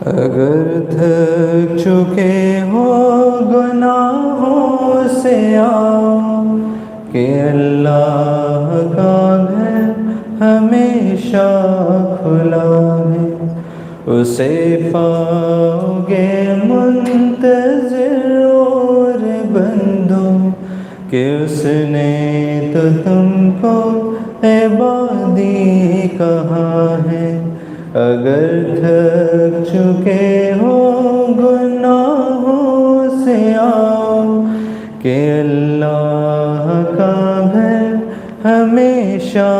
اگر تھک چکے ہو گناہوں سے آؤ کہ اللہ کا گھر ہمیشہ کھلا ہے، اسے پاؤ گے منتظر اور بندوں کہ اس نے تو تم کو عبادی کہا ہے۔ اگر تھک چکے ہو گناہوں سے آؤ کہ اللہ کا گھر ہمیشہ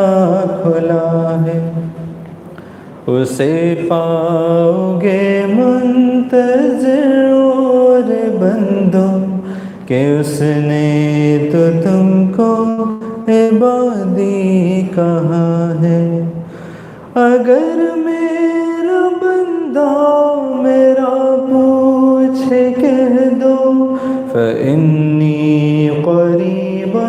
کھلا ہے، اسے پاؤ گے منتظر اور بندوں کہ اس نے تو تم کو عبادی کہا ہے۔ اگر میرا بندہ میرا پوچھے کہہ دو فإنی قریبا،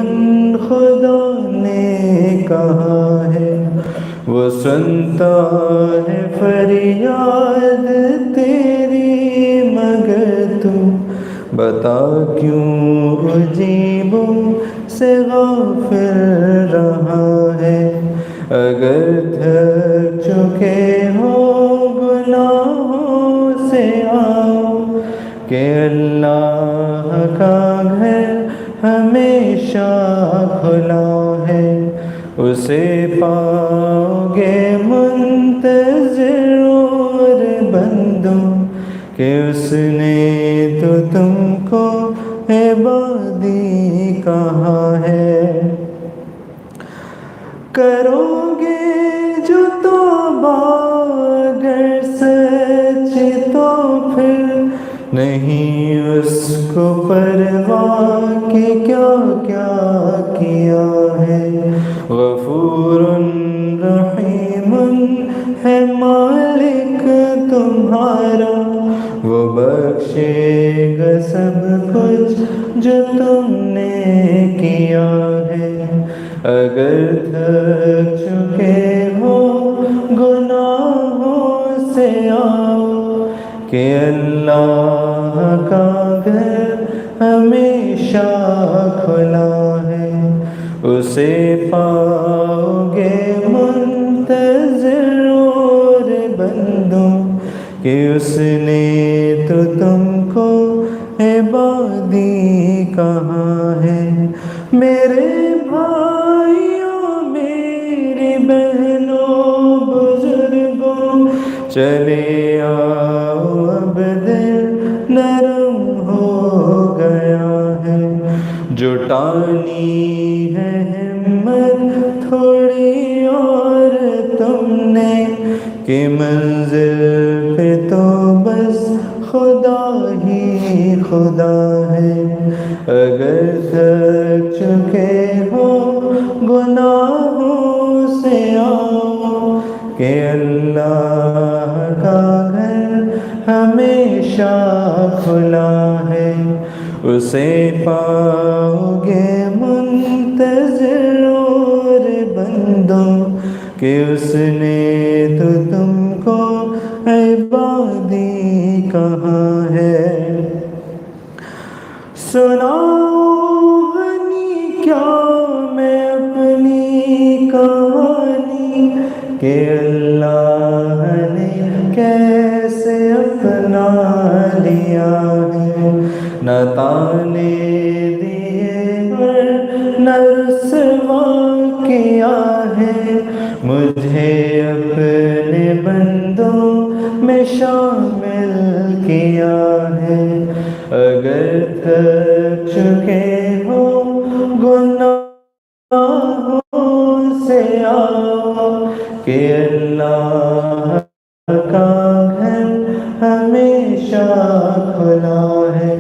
خدا نے کہا ہے، وہ سنتا ہے فریاد تیری، مگر تو بتا کیوں عجیبوں سے غافل رہا ہے۔ اگر تھک چکے ہو گناہوں سے آؤ کہ اللہ کا گھر ہمیشہ کھلا ہے، اسے پاؤ گے منتظر اور بندوں کہ اس نے تو تم کو عبادی کہا ہے۔ کرو گے جو توبہ اگر سچی تو پھر نہیں اس کو پرواہ کہ کیا کیا کیا ہے۔ غفور رحیم ہے مالک تمہارا، وہ بخشے گا سب کچھ جو تم نے کیا ہے۔ اگر تھک چکے ہو گناہوں سے آؤ کہ اللہ کا گھر ہمیشہ کھلا ہے، اسے پاؤ گے منتظر اور بندوں کہ اس نے تو تم کو عبادی کہا ہے۔ میرے بھائیوں میری بہنوں بزرگوں چلے آؤ، اب دل نرم ہو گیا ہے، جٹانی ہے ہمت تھوڑی اور تم نے کہ منزل پہ تو بس خدا ہی خدا ہے۔ اگر تھک چکے ہو گناہوں سے آؤ کہ اللہ کا گھر ہمیشہ کھلا ہے، اسے پاؤ گے منتظر اور بندوں کہ اس نے تو تم کو عبادی کہا ہے۔ سناؤ غنی کیا میں اپنی کہانی کہ اللہ نے کیسے اپنا لیا ہے، نہ تانے دیے اور نہ رسوا کیا ہے، مجھے اپنے بندوں میں شامل کیا ہے۔ اگر تھک چکے ہو گناہوں سے آؤ کہ اللہ کا گھر ہمیشہ کھلا ہے،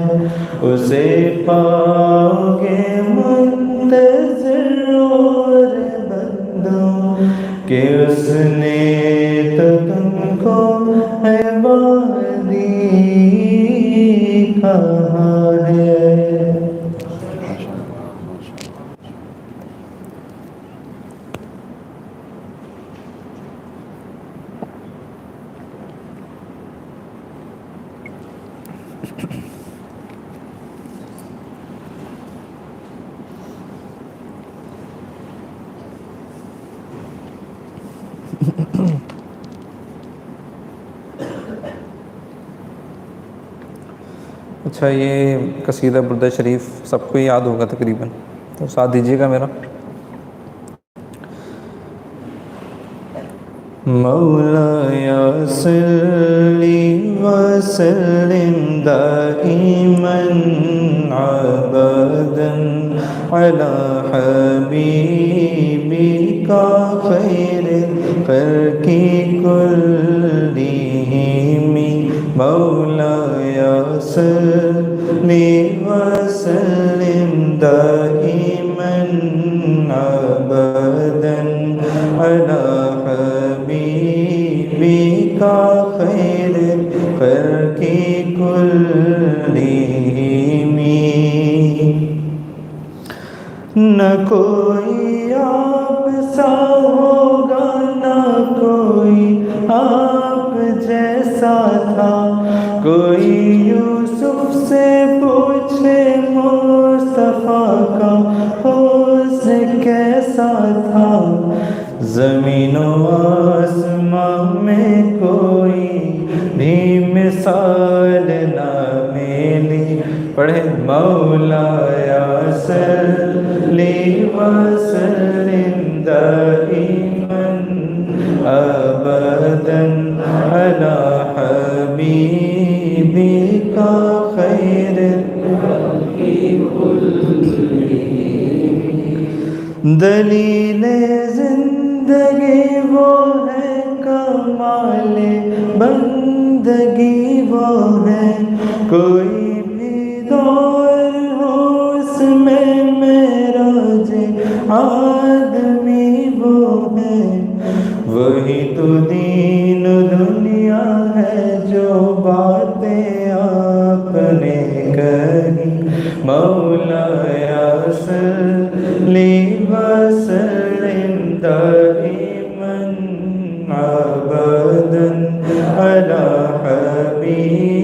اسے پاؤ گے منتظر اور بندوں کہ اس نے تو تم کو عبادی کہا ہے۔ اچھا، یہ قصیدہ برد شریف سب کو یاد ہوگا تقریباً، تو ساتھ دیجیے گا میرا۔ مولاي صل وسلم دائما ابدا على حبيبك خير الخلق كلهم مولاي صل وسلم دائما ابدا على حبيبك خير الخلق كلهم نہ کوئی آپ سا ہوگا نہ کوئی آپ جیسا تھا، کوئی یوسف سے پوچھے مصطفیٰ کا حسن کیسا تھا، زمین و آسمان میں کوئی بھی مثال نہ ملی۔ پڑھے مولایا صلی وسلم دائما ابدا علی حبیبک خیر دلیل زندگی وہ ہے، کمال بندگی وہ ہے، کوئی بھی دور ہو اس میں معراج آدمی وہ ہے، وہی تو دین دنیا ہے جو باتیں آپ نے کہی، مولایا صلی وسلم دائما ابدا علی حبیبک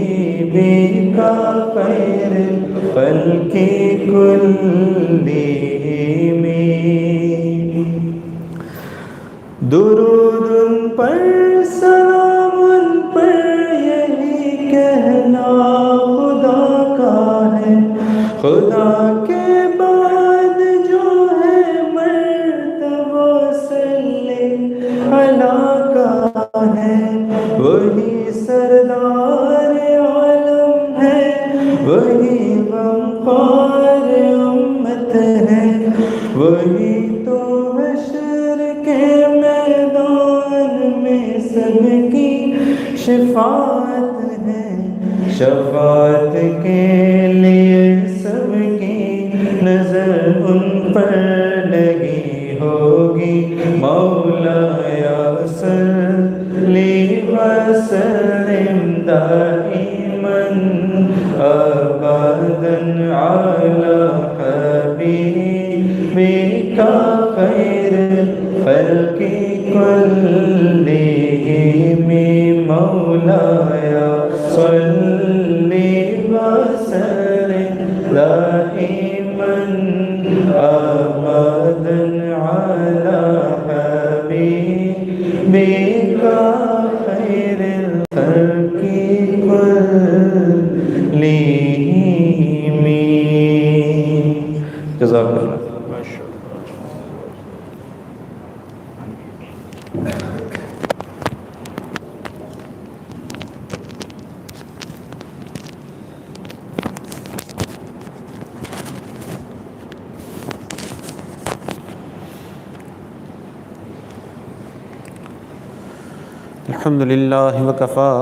خیر الخلق کلهم۔ درود ان پر سلام ان پر یہی کہنا خدا کا ہے، خدا کے بعد جو ہے مرتبہ صلی اللہ کا ہے، وہی سردار عالم ہے، وہی غمخوار امت ہے، وہی تو حشر کے میدان میں سب کی شفاعت ہے، شفاعت کے لیے سب کی نظر ان پر لگی ہوگی، مولایا صلی وسلم دائما ابدا علی حبیبک خیر الخلق کلهم مولایا صلی وسلم دائما ابدا علی حبیبک خیر الخلق کلهم۔ جزاک اللہ۔ الحمد للہ وکفا،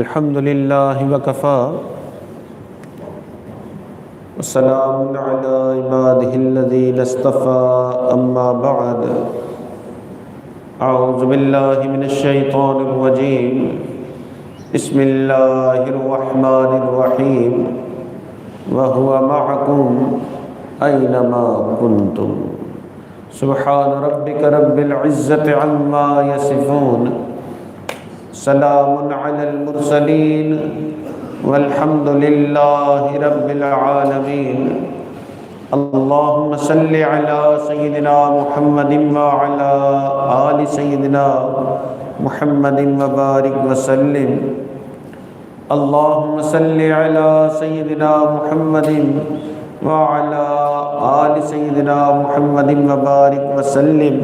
الحمد للہ وکفا، والسلام علی عبادہ الذین اصطفى، اما بعد، اعوذ باللہ من الشیطان الرجیم، بسم اللہ الرحمن الرحیم، وهو معکم اینما کنتم، سبحان ربک رب العزة عما یصفون، سلام علی المرسلین والحمد للہ رب العالمین۔ اللہم صلی علی سیدنا محمد وعلی آل سیدنا محمد وبارک وسلم۔ اللہم صلی علی سیدنا محمد وعلی آل سیدنا محمد وبارک وسلم۔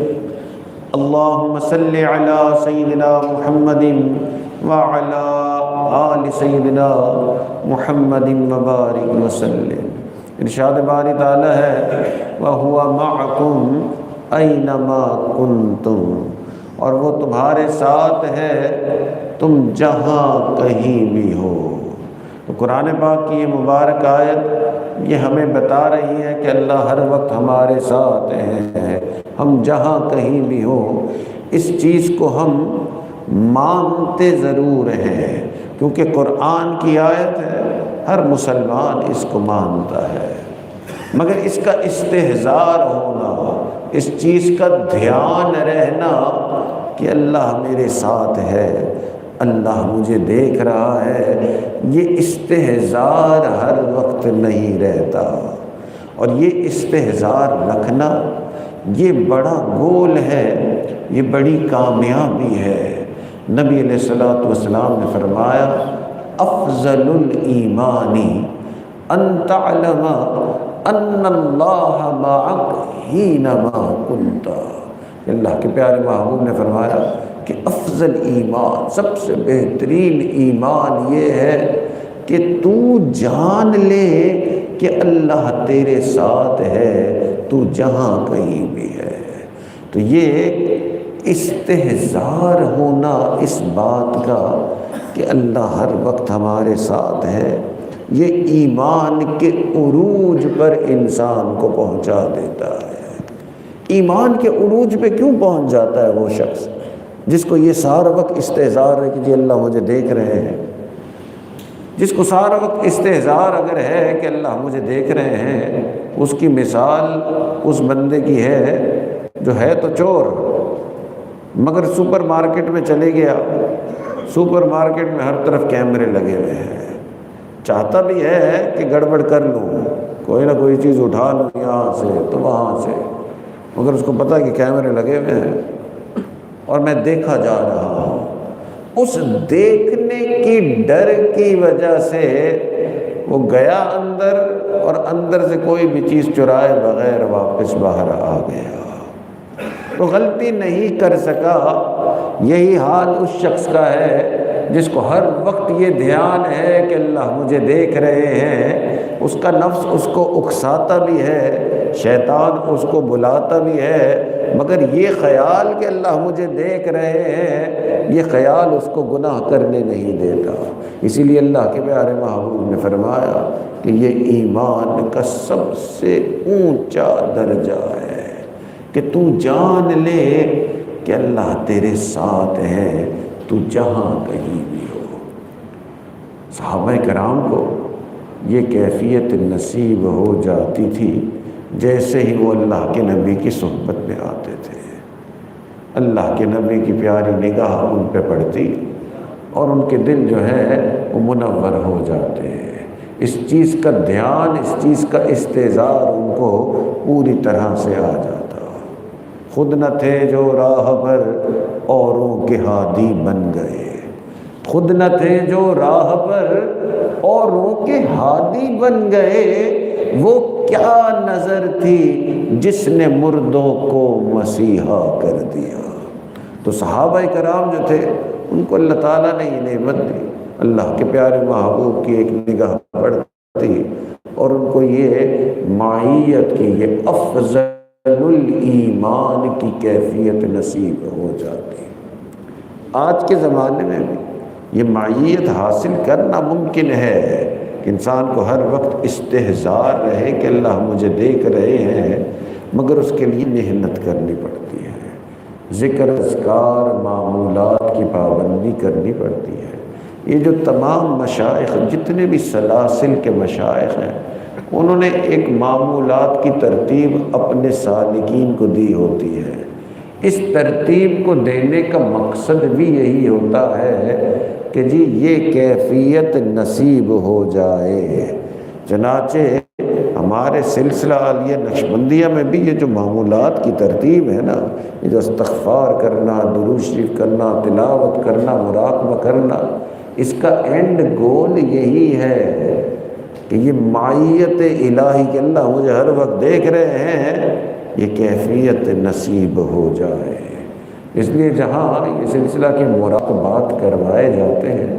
اللہم صلی علی سیدنا محمد وعلی آل سیدنا محمد وبارک وسلم۔ ارشاد باری تعالیٰ ہے وَهُوَ مَعَكُمْ أَيْنَمَا كُنْتُمْ، اور وہ تمہارے ساتھ ہے تم جہاں کہیں بھی ہو۔ تو قرآن پاک کی یہ مبارک آیت یہ ہمیں بتا رہی ہے کہ اللہ ہر وقت ہمارے ساتھ ہے، ہم جہاں کہیں بھی ہو۔ اس چیز کو ہم مانتے ضرور ہیں کیونکہ قرآن کی آیت ہے، ہر مسلمان اس کو مانتا ہے، مگر اس کا استحضار ہونا، اس چیز کا دھیان رہنا کہ اللہ میرے ساتھ ہے، اللہ مجھے دیکھ رہا ہے، یہ استحضار ہر وقت نہیں رہتا۔ اور یہ استحضار رکھنا یہ بڑا گول ہے، یہ بڑی کامیابی ہے۔ نبی علیہ الصلوۃ والسلام نے فرمایا افضل الایمان ان تعلم ان اللہ معک حینما کنت۔ اللہ کے پیارے محبوب نے فرمایا کہ افضل ایمان، سب سے بہترین ایمان یہ ہے کہ تو جان لے کہ اللہ تیرے ساتھ ہے، تو جہاں کہیں بھی ہے۔ تو یہ استحضار ہونا اس بات کا کہ اللہ ہر وقت ہمارے ساتھ ہے، یہ ایمان کے عروج پر انسان کو پہنچا دیتا ہے۔ ایمان کے عروج پہ کیوں پہنچ جاتا ہے وہ شخص جس کو یہ سارا وقت استحضار ہے کہ جی اللہ مجھے دیکھ رہے ہیں، جس کو سارا وقت استحضار اگر ہے کہ اللہ مجھے دیکھ رہے ہیں، اس کی مثال اس بندے کی ہے جو ہے تو چور مگر سپر مارکیٹ میں چلے گیا، سپر مارکیٹ میں ہر طرف کیمرے لگے ہوئے ہیں، چاہتا بھی ہے کہ گڑبڑ کر لوں، کوئی نہ کوئی چیز اٹھا لوں یہاں سے تو وہاں سے، مگر اس کو پتہ کہ کیمرے لگے ہوئے ہیں اور میں دیکھا جا رہا ہوں۔ اس دیکھنے کی ڈر کی وجہ سے وہ گیا اندر اور اندر سے کوئی بھی چیز چرائے بغیر واپس باہر آ گیا، تو غلطی نہیں کر سکا۔ یہی حال اس شخص کا ہے جس کو ہر وقت یہ دھیان ہے کہ اللہ مجھے دیکھ رہے ہیں، اس کا نفس اس کو اکساتا بھی ہے، شیطان اس کو بلاتا بھی ہے، مگر یہ خیال کہ اللہ مجھے دیکھ رہے ہیں، یہ خیال اس کو گناہ کرنے نہیں دیتا۔ اسی لیے اللہ کے پیارے محبوب نے فرمایا کہ یہ ایمان کا سب سے اونچا درجہ ہے کہ تو جان لے کہ اللہ تیرے ساتھ ہے، تو جہاں کہیں بھی ہو۔ صحابہ کرام کو یہ کیفیت نصیب ہو جاتی تھی جیسے ہی وہ اللہ کے نبی کی صحبت میں آتے تھے، اللہ کے نبی کی پیاری نگاہ ان پہ پڑتی اور ان کے دل جو ہے وہ منور ہو جاتے ہیں۔ اس چیز کا دھیان، اس چیز کا استحضار ان کو پوری طرح سے آ جاتا۔ خود نہ تھے جو راہ پر اوروں کے ہادی بن گئے، خود نہ تھے جو راہ پر اوروں کے ہادی بن گئے، وہ کیا نظر تھی جس نے مردوں کو مسیحا کر دیا۔ تو صحابہ کرام جو تھے ان کو اللہ تعالیٰ نے یہ نعمت دی، اللہ کے پیارے محبوب کی ایک نگاہ پڑتی اور ان کو یہ معیت کی، یہ افضل الایمان کی کیفیت نصیب ہو جاتی۔ آج کے زمانے میں بھی یہ معیت حاصل کرنا ممکن ہے کہ انسان کو ہر وقت استحضار رہے کہ اللہ مجھے دیکھ رہے ہیں، مگر اس کے لیے محنت کرنی پڑتی ہے، ذکر اذکار معمولات کی پابندی کرنی پڑتی ہے۔ یہ جو تمام مشائخ، جتنے بھی سلاسل کے مشائخ ہیں، انہوں نے ایک معمولات کی ترتیب اپنے سالکین کو دی ہوتی ہے۔ اس ترتیب کو دینے کا مقصد بھی یہی ہوتا ہے کہ جی یہ کیفیت نصیب ہو جائے۔ چنانچہ ہمارے سلسلہ عالیہ نقشبندیہ میں بھی یہ جو معمولات کی ترتیب ہے نا، یہ جو استغفار کرنا، درود شریف کرنا، تلاوت کرنا، مراقبہ کرنا، اس کا اینڈ گول یہی ہے کہ یہ معیت الہی کہ اللہ مجھے ہر وقت دیکھ رہے ہیں، یہ کیفیت نصیب ہو جائے۔ اس لیے جہاں یہ سلسلہ کے مراقبات کروائے جاتے ہیں،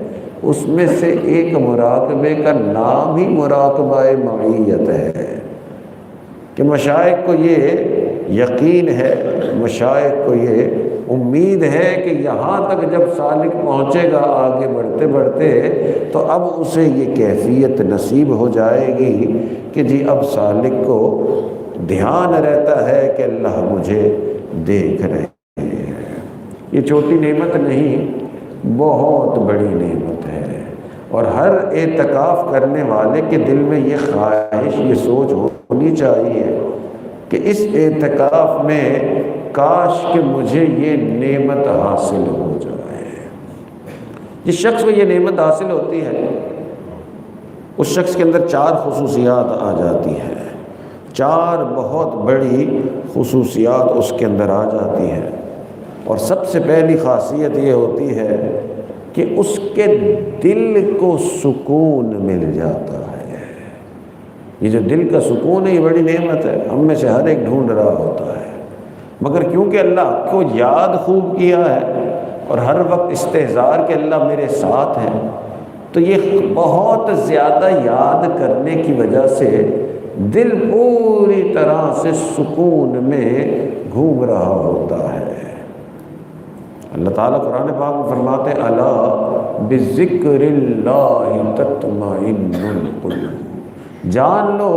اس میں سے ایک مراقبے کا نام ہی مراقبہ معیت ہے کہ مشائخ کو یہ یقین ہے، مشائخ کو یہ امید ہے کہ یہاں تک جب سالک پہنچے گا آگے بڑھتے بڑھتے تو اب اسے یہ کیفیت نصیب ہو جائے گی کہ جی اب سالک کو دھیان رہتا ہے کہ اللہ مجھے دیکھ رہے ہیں۔ یہ چھوٹی نعمت نہیں، بہت بڑی نعمت ہے، اور ہر اعتکاف کرنے والے کے دل میں یہ خواہش، یہ سوچ ہونی چاہیے کہ اس اعتکاف میں کاش کہ مجھے یہ نعمت حاصل ہو جائے۔ جس شخص کو یہ نعمت حاصل ہوتی ہے اس شخص کے اندر 4 خصوصیات آ جاتی ہیں، 4 بہت بڑی خصوصیات اس کے اندر آ جاتی ہیں۔ اور سب سے پہلی خاصیت یہ ہوتی ہے کہ اس کے دل کو سکون مل جاتا ہے۔ یہ جو دل کا سکون ہے یہ بڑی نعمت ہے، ہم میں سے ہر ایک ڈھونڈ رہا ہوتا ہے، مگر کیونکہ اللہ کو یاد خوب کیا ہے اور ہر وقت استحضار کہ اللہ میرے ساتھ ہے، تو یہ بہت زیادہ یاد کرنے کی وجہ سے دل پوری طرح سے سکون میں گھوم رہا ہوتا ہے۔ اللہ تعالیٰ قرآن پاک میں فرماتے ہیں الا بذکر اللہ تطمئن القلوب، جان لو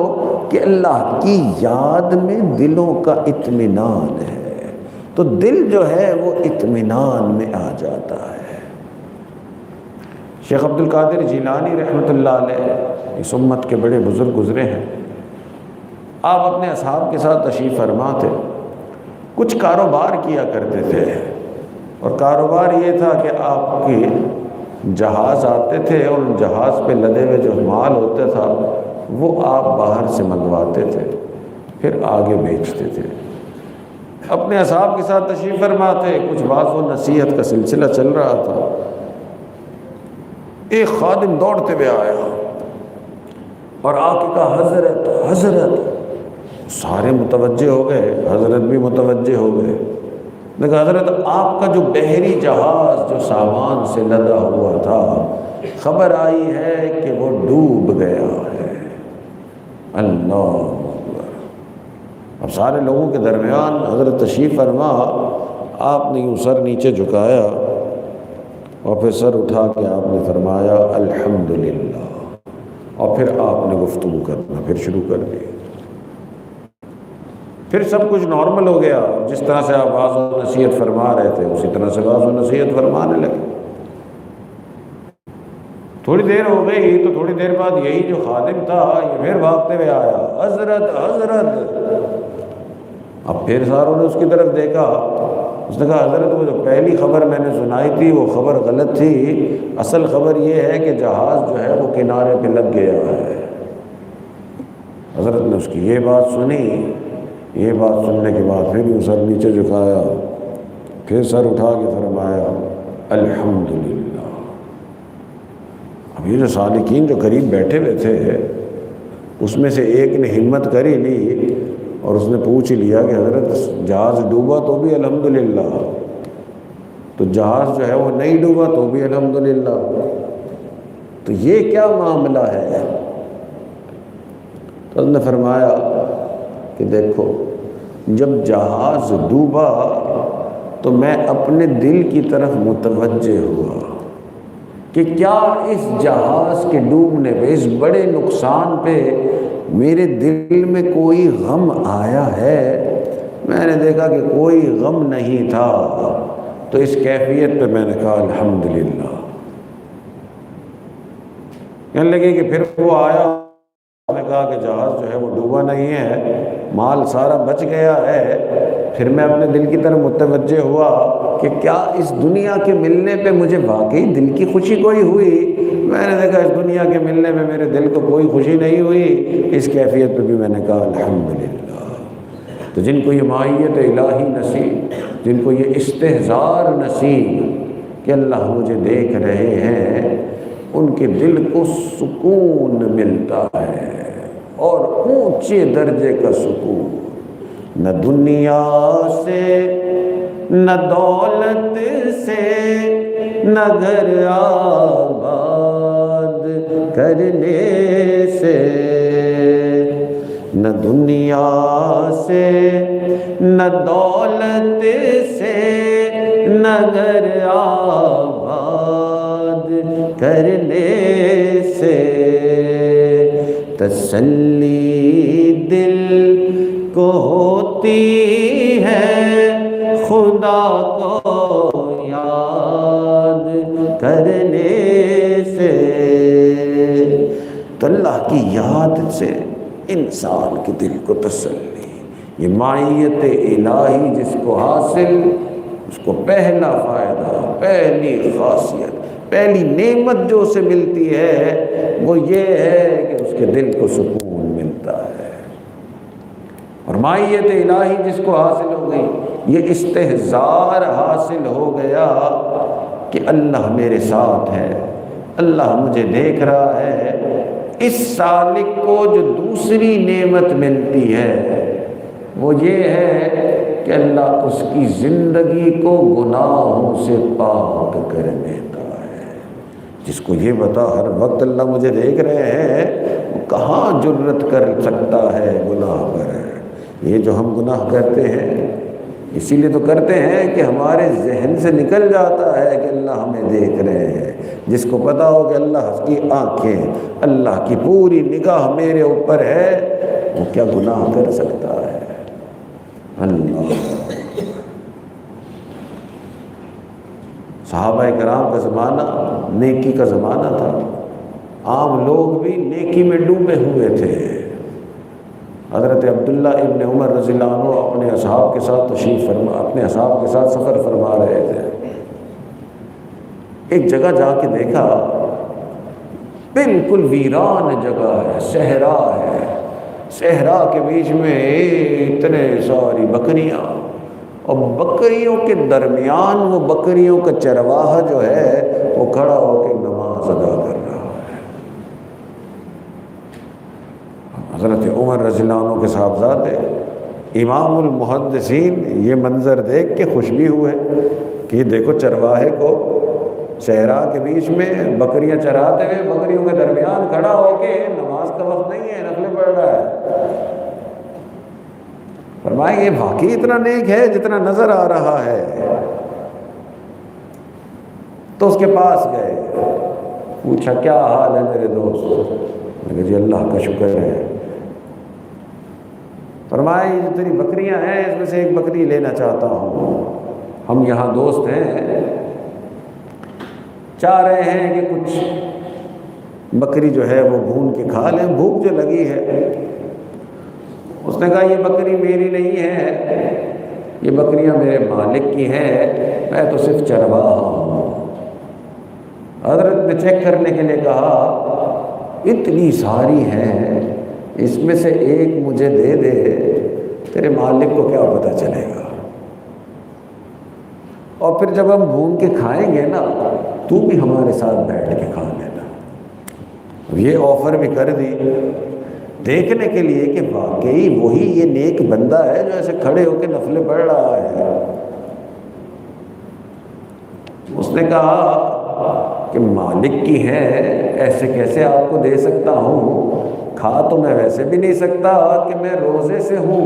کہ اللہ کی یاد میں دلوں کا اطمینان ہے، تو دل جو ہے وہ اطمینان میں آ جاتا ہے۔ شیخ عبد القادر جیلانی رحمۃ اللہ علیہ اس امت کے بڑے بزرگ گزرے ہیں، آپ اپنے اصحاب کے ساتھ تشریف فرما تھے، کچھ کاروبار کیا کرتے تھے، اور کاروبار یہ تھا کہ آپ کے جہاز آتے تھے اور ان جہاز پہ لدے ہوئے جو مال ہوتا تھا وہ آپ باہر سے منگواتے تھے، پھر آگے بیچتے تھے۔ اپنے اصحاب کے ساتھ تشریف فرما تھے، کچھ واعظ و نصیحت کا سلسلہ چل رہا تھا، ایک خادم دوڑتے ہوئے آیا اور آ کے کہا حضرت حضرت، سارے متوجہ ہو گئے، حضرت بھی متوجہ ہو گئے۔ لیکن حضرت آپ کا جو بحری جہاز جو سامان سے لدا ہوا تھا، خبر آئی ہے کہ وہ ڈوب گیا ہے۔ اللہ اکبر۔ اب سارے لوگوں کے درمیان حضرت تشریف فرما، آپ نے یوں سر نیچے جھکایا اور پھر سر اٹھا کے آپ نے فرمایا الحمدللہ، اور پھر آپ نے گفتگو کرنا پھر شروع کر دی۔ پھر سب کچھ نارمل ہو گیا، جس طرح سے آپ واعظ و نصیحت فرما رہے تھے اسی طرح سے واعظ و نصیحت فرمانے لگے۔ تھوڑی دیر ہو گئی تو تھوڑی دیر بعد یہی جو خادم تھا یہ پھر بھاگتے ہوئے آیا، حضرت حضرت۔ اب پھر ساروں نے اس کی طرف دیکھا، اس نے کہا حضرت وہ جو پہلی خبر میں نے سنائی تھی وہ خبر غلط تھی، اصل خبر یہ ہے کہ جہاز جو ہے وہ کنارے پہ لگ گیا ہے۔ حضرت نے اس کی یہ بات سنی، یہ بات سننے کے بعد پھر بھی سر نیچے جھکایا، پھر سر اٹھا کے فرمایا الحمدللہ۔ اب یہ جو سالکین جو قریب بیٹھے ہوئے تھے اس میں سے ایک نے ہمت کر ہی لی اور اس نے پوچھ ہی لیا کہ حضرت جہاز ڈوبا تو بھی الحمدللہ، تو جہاز جو ہے وہ نہیں ڈوبا تو بھی الحمدللہ، تو یہ کیا معاملہ ہے؟ تو اس نے فرمایا کہ دیکھو جب جہاز ڈوبا تو میں اپنے دل کی طرف متوجہ ہوا کہ کیا اس جہاز کے ڈوبنے پہ، اس بڑے نقصان پہ میرے دل میں کوئی غم آیا ہے؟ میں نے دیکھا کہ کوئی غم نہیں تھا، تو اس کیفیت پہ میں نے کہا الحمدللہ۔ کہنے لگے کہ پھر وہ آیا، نے کہا کہ جہاز جو ہے وہ ڈوبا نہیں ہے، مال سارا بچ گیا ہے، پھر میں اپنے دل کی طرف متوجہ ہوا کہ کیا اس دنیا کے ملنے پہ مجھے واقعی دل کی خوشی کوئی ہوئی؟ میں نے دیکھا اس دنیا کے ملنے میں میرے دل کو کوئی خوشی نہیں ہوئی۔ اس کیفیت پہ بھی میں نے کہا الحمدللہ۔ تو جن کو یہ معیت الہی نصیب، جن کو یہ استحضار نصیب کہ اللہ مجھے دیکھ رہے ہیں، ان کے دل کو سکون ملتا ہے، اور اونچے درجے کا سکون۔ نہ دنیا سے، نہ دولت سے، نہ گھر آباد کرنے سے، نہ دنیا سے، نہ دولت سے، نہ گھر آباد کرنے سے، تسلی دل کو ہوتی ہے خدا کو یاد کرنے سے۔ تو اللہ کی یاد سے انسان کے دل کو تسلی، یہ معیت الہی جس کو حاصل، اس کو پہلا فائدہ، پہلی خاصیت، پہلی نعمت جو اسے ملتی ہے وہ یہ ہے کہ اس کے دل کو سکون ملتا ہے۔ اور معیت الہی جس کو حاصل ہو گئی، یہ استحضار حاصل ہو گیا کہ اللہ میرے ساتھ ہے، اللہ مجھے دیکھ رہا ہے۔ اس سالک کو جو دوسری نعمت ملتی ہے وہ یہ ہے کہ اللہ اس کی زندگی کو گناہوں سے پاک کر دیتا ہے۔ جس کو یہ بتا ہر وقت اللہ مجھے دیکھ رہے ہیں، وہ کہاں جرت کر سکتا ہے گناہ پر؟ یہ جو ہم گناہ کرتے ہیں اسی لیے تو کرتے ہیں کہ ہمارے ذہن سے نکل جاتا ہے کہ اللہ ہمیں دیکھ رہے ہیں۔ جس کو پتا ہو کہ اللہ کی آنکھیں، اللہ کی پوری نگاہ میرے اوپر ہے، وہ کیا گناہ کر سکتا ہے؟ اللہ۔ صحابہ کرام کا زمانہ نیکی کا زمانہ تھا، عام لوگ بھی نیکی میں ڈوبے ہوئے تھے۔ حضرت عبداللہ ابن عمر رضی اللہ عنہ اپنے اصحاب کے ساتھ اپنے اصحاب کے ساتھ سفر فرما رہے تھے۔ ایک جگہ جا کے دیکھا، بالکل ویران جگہ ہے، صحرا ہے، صحرا کے بیچ میں اتنے ساری بکریاں، اور بکریوں کے درمیان وہ بکریوں کا چرواہا جو ہے وہ کھڑا ہو کے نماز ادا کر رہا ہے۔ حضرت عمر رضی اللہ عنہ کے صاحبزادے امام المحدثین یہ منظر دیکھ کے خوش بھی ہوئے کہ دیکھو چرواہے کو صحرا کے بیچ میں بکریاں چراتے ہوئے بکریوں کے درمیان کھڑا ہو کے نماز کا وقت نہیں ہے، نفلیں پڑھ رہا ہے۔ فرمائیں یہ واقعی اتنا نیک ہے جتنا نظر آ رہا ہے؟ تو اس کے پاس گئے، پوچھا کیا حال ہے میرے دوست؟ میں کہا جی اللہ کا شکر ہے۔ فرمایا یہ جو تیری بکریاں ہیں اس میں سے ایک بکری لینا چاہتا ہوں، ہم یہاں دوست ہیں، چاہ رہے ہیں کہ کچھ بکری جو ہے وہ بھون کے کھا لیں، بھوک جو لگی ہے۔ اس نے کہا یہ بکری میری نہیں ہے، یہ بکریاں میرے مالک کی ہیں، میں تو صرف چرواہا ہوں۔ حضرت نے چیک کرنے کے لیے کہا اتنی ساری ہیں، اس میں سے ایک مجھے دے دے، تیرے مالک کو کیا پتہ چلے گا؟ اور پھر جب ہم بھون کے کھائیں گے نا تو بھی ہمارے ساتھ بیٹھ کے کھا لینا۔ یہ آفر بھی کر دی دیکھنے کے لیے کہ واقعی وہی یہ نیک بندہ ہے جو ایسے کھڑے ہو کے نفلیں پڑھ رہا ہے۔ اس نے کہا کہ مالک کی ہے، ایسے کیسے آپ کو دے سکتا ہوں؟ کھا تو میں ویسے بھی نہیں سکتا کہ میں روزے سے ہوں۔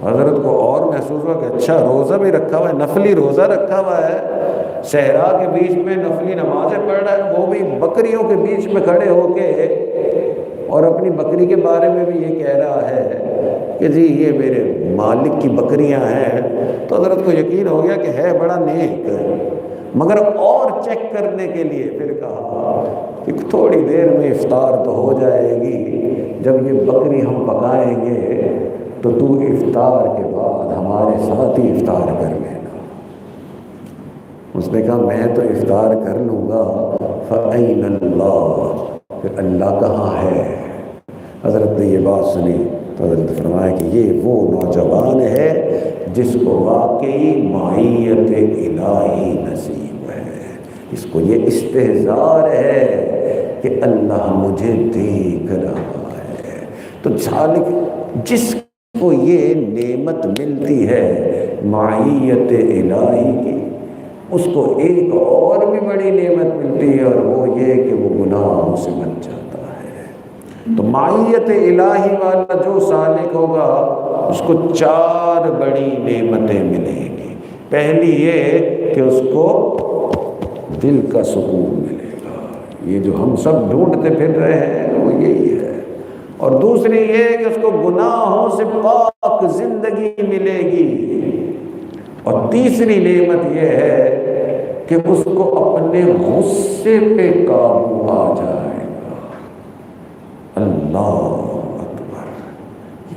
حضرت کو اور محسوس ہوا کہ اچھا روزہ بھی رکھا ہوا ہے، نفلی روزہ رکھا ہوا ہے، صحرا کے بیچ میں نفلی نمازیں پڑھ رہا ہے، وہ بھی بکریوں کے بیچ میں کھڑے ہو کے، اور اپنی بکری کے بارے میں بھی یہ کہہ رہا ہے کہ جی یہ میرے مالک کی بکریاں ہیں۔ تو حضرت کو یقین ہو گیا کہ ہے بڑا نیک، مگر اور چیک کرنے کے لیے پھر کہا کہ تھوڑی دیر میں افطار تو ہو جائے گی، جب یہ بکری ہم پکائیں گے تو افطار کے بعد ہم ہمارے ساتھ ہی افطار کر لینا۔ اس نے کہا میں تو افطار کر لوں گا، فَأَيْنَ اللَّهُ، پھر اللہ کہاں ہے؟ حضرت نے یہ بات سنی تو حضرت نے فرمایا کہ یہ وہ نوجوان ہے جس کو واقعی معیت الہی نصیب ہے، اس کو یہ استحضار ہے کہ اللہ مجھے دیکھ رہا ہے۔ تو جس کو یہ نعمت ملتی ہے معیت الہی کی، اس کو ایک اور بھی بڑی نعمت ملتی ہے، اور وہ یہ کہ وہ گناہوں سے بچ جاتا ہے۔ تو معیت الہی والا جو سالک ہوگا اس کو 4 بڑی نعمتیں ملیں گی۔ پہلی یہ کہ اس کو دل کا سکون ملے گا، یہ جو ہم سب ڈھونڈتے پھر رہے ہیں وہ یہی ہے۔ اور دوسری یہ کہ اس کو گناہوں سے پاک زندگی ملے گی۔ اور تیسری نعمت یہ ہے کہ اس کو اپنے غصے پہ قابو آ جائے گا۔ اللہ اکبر،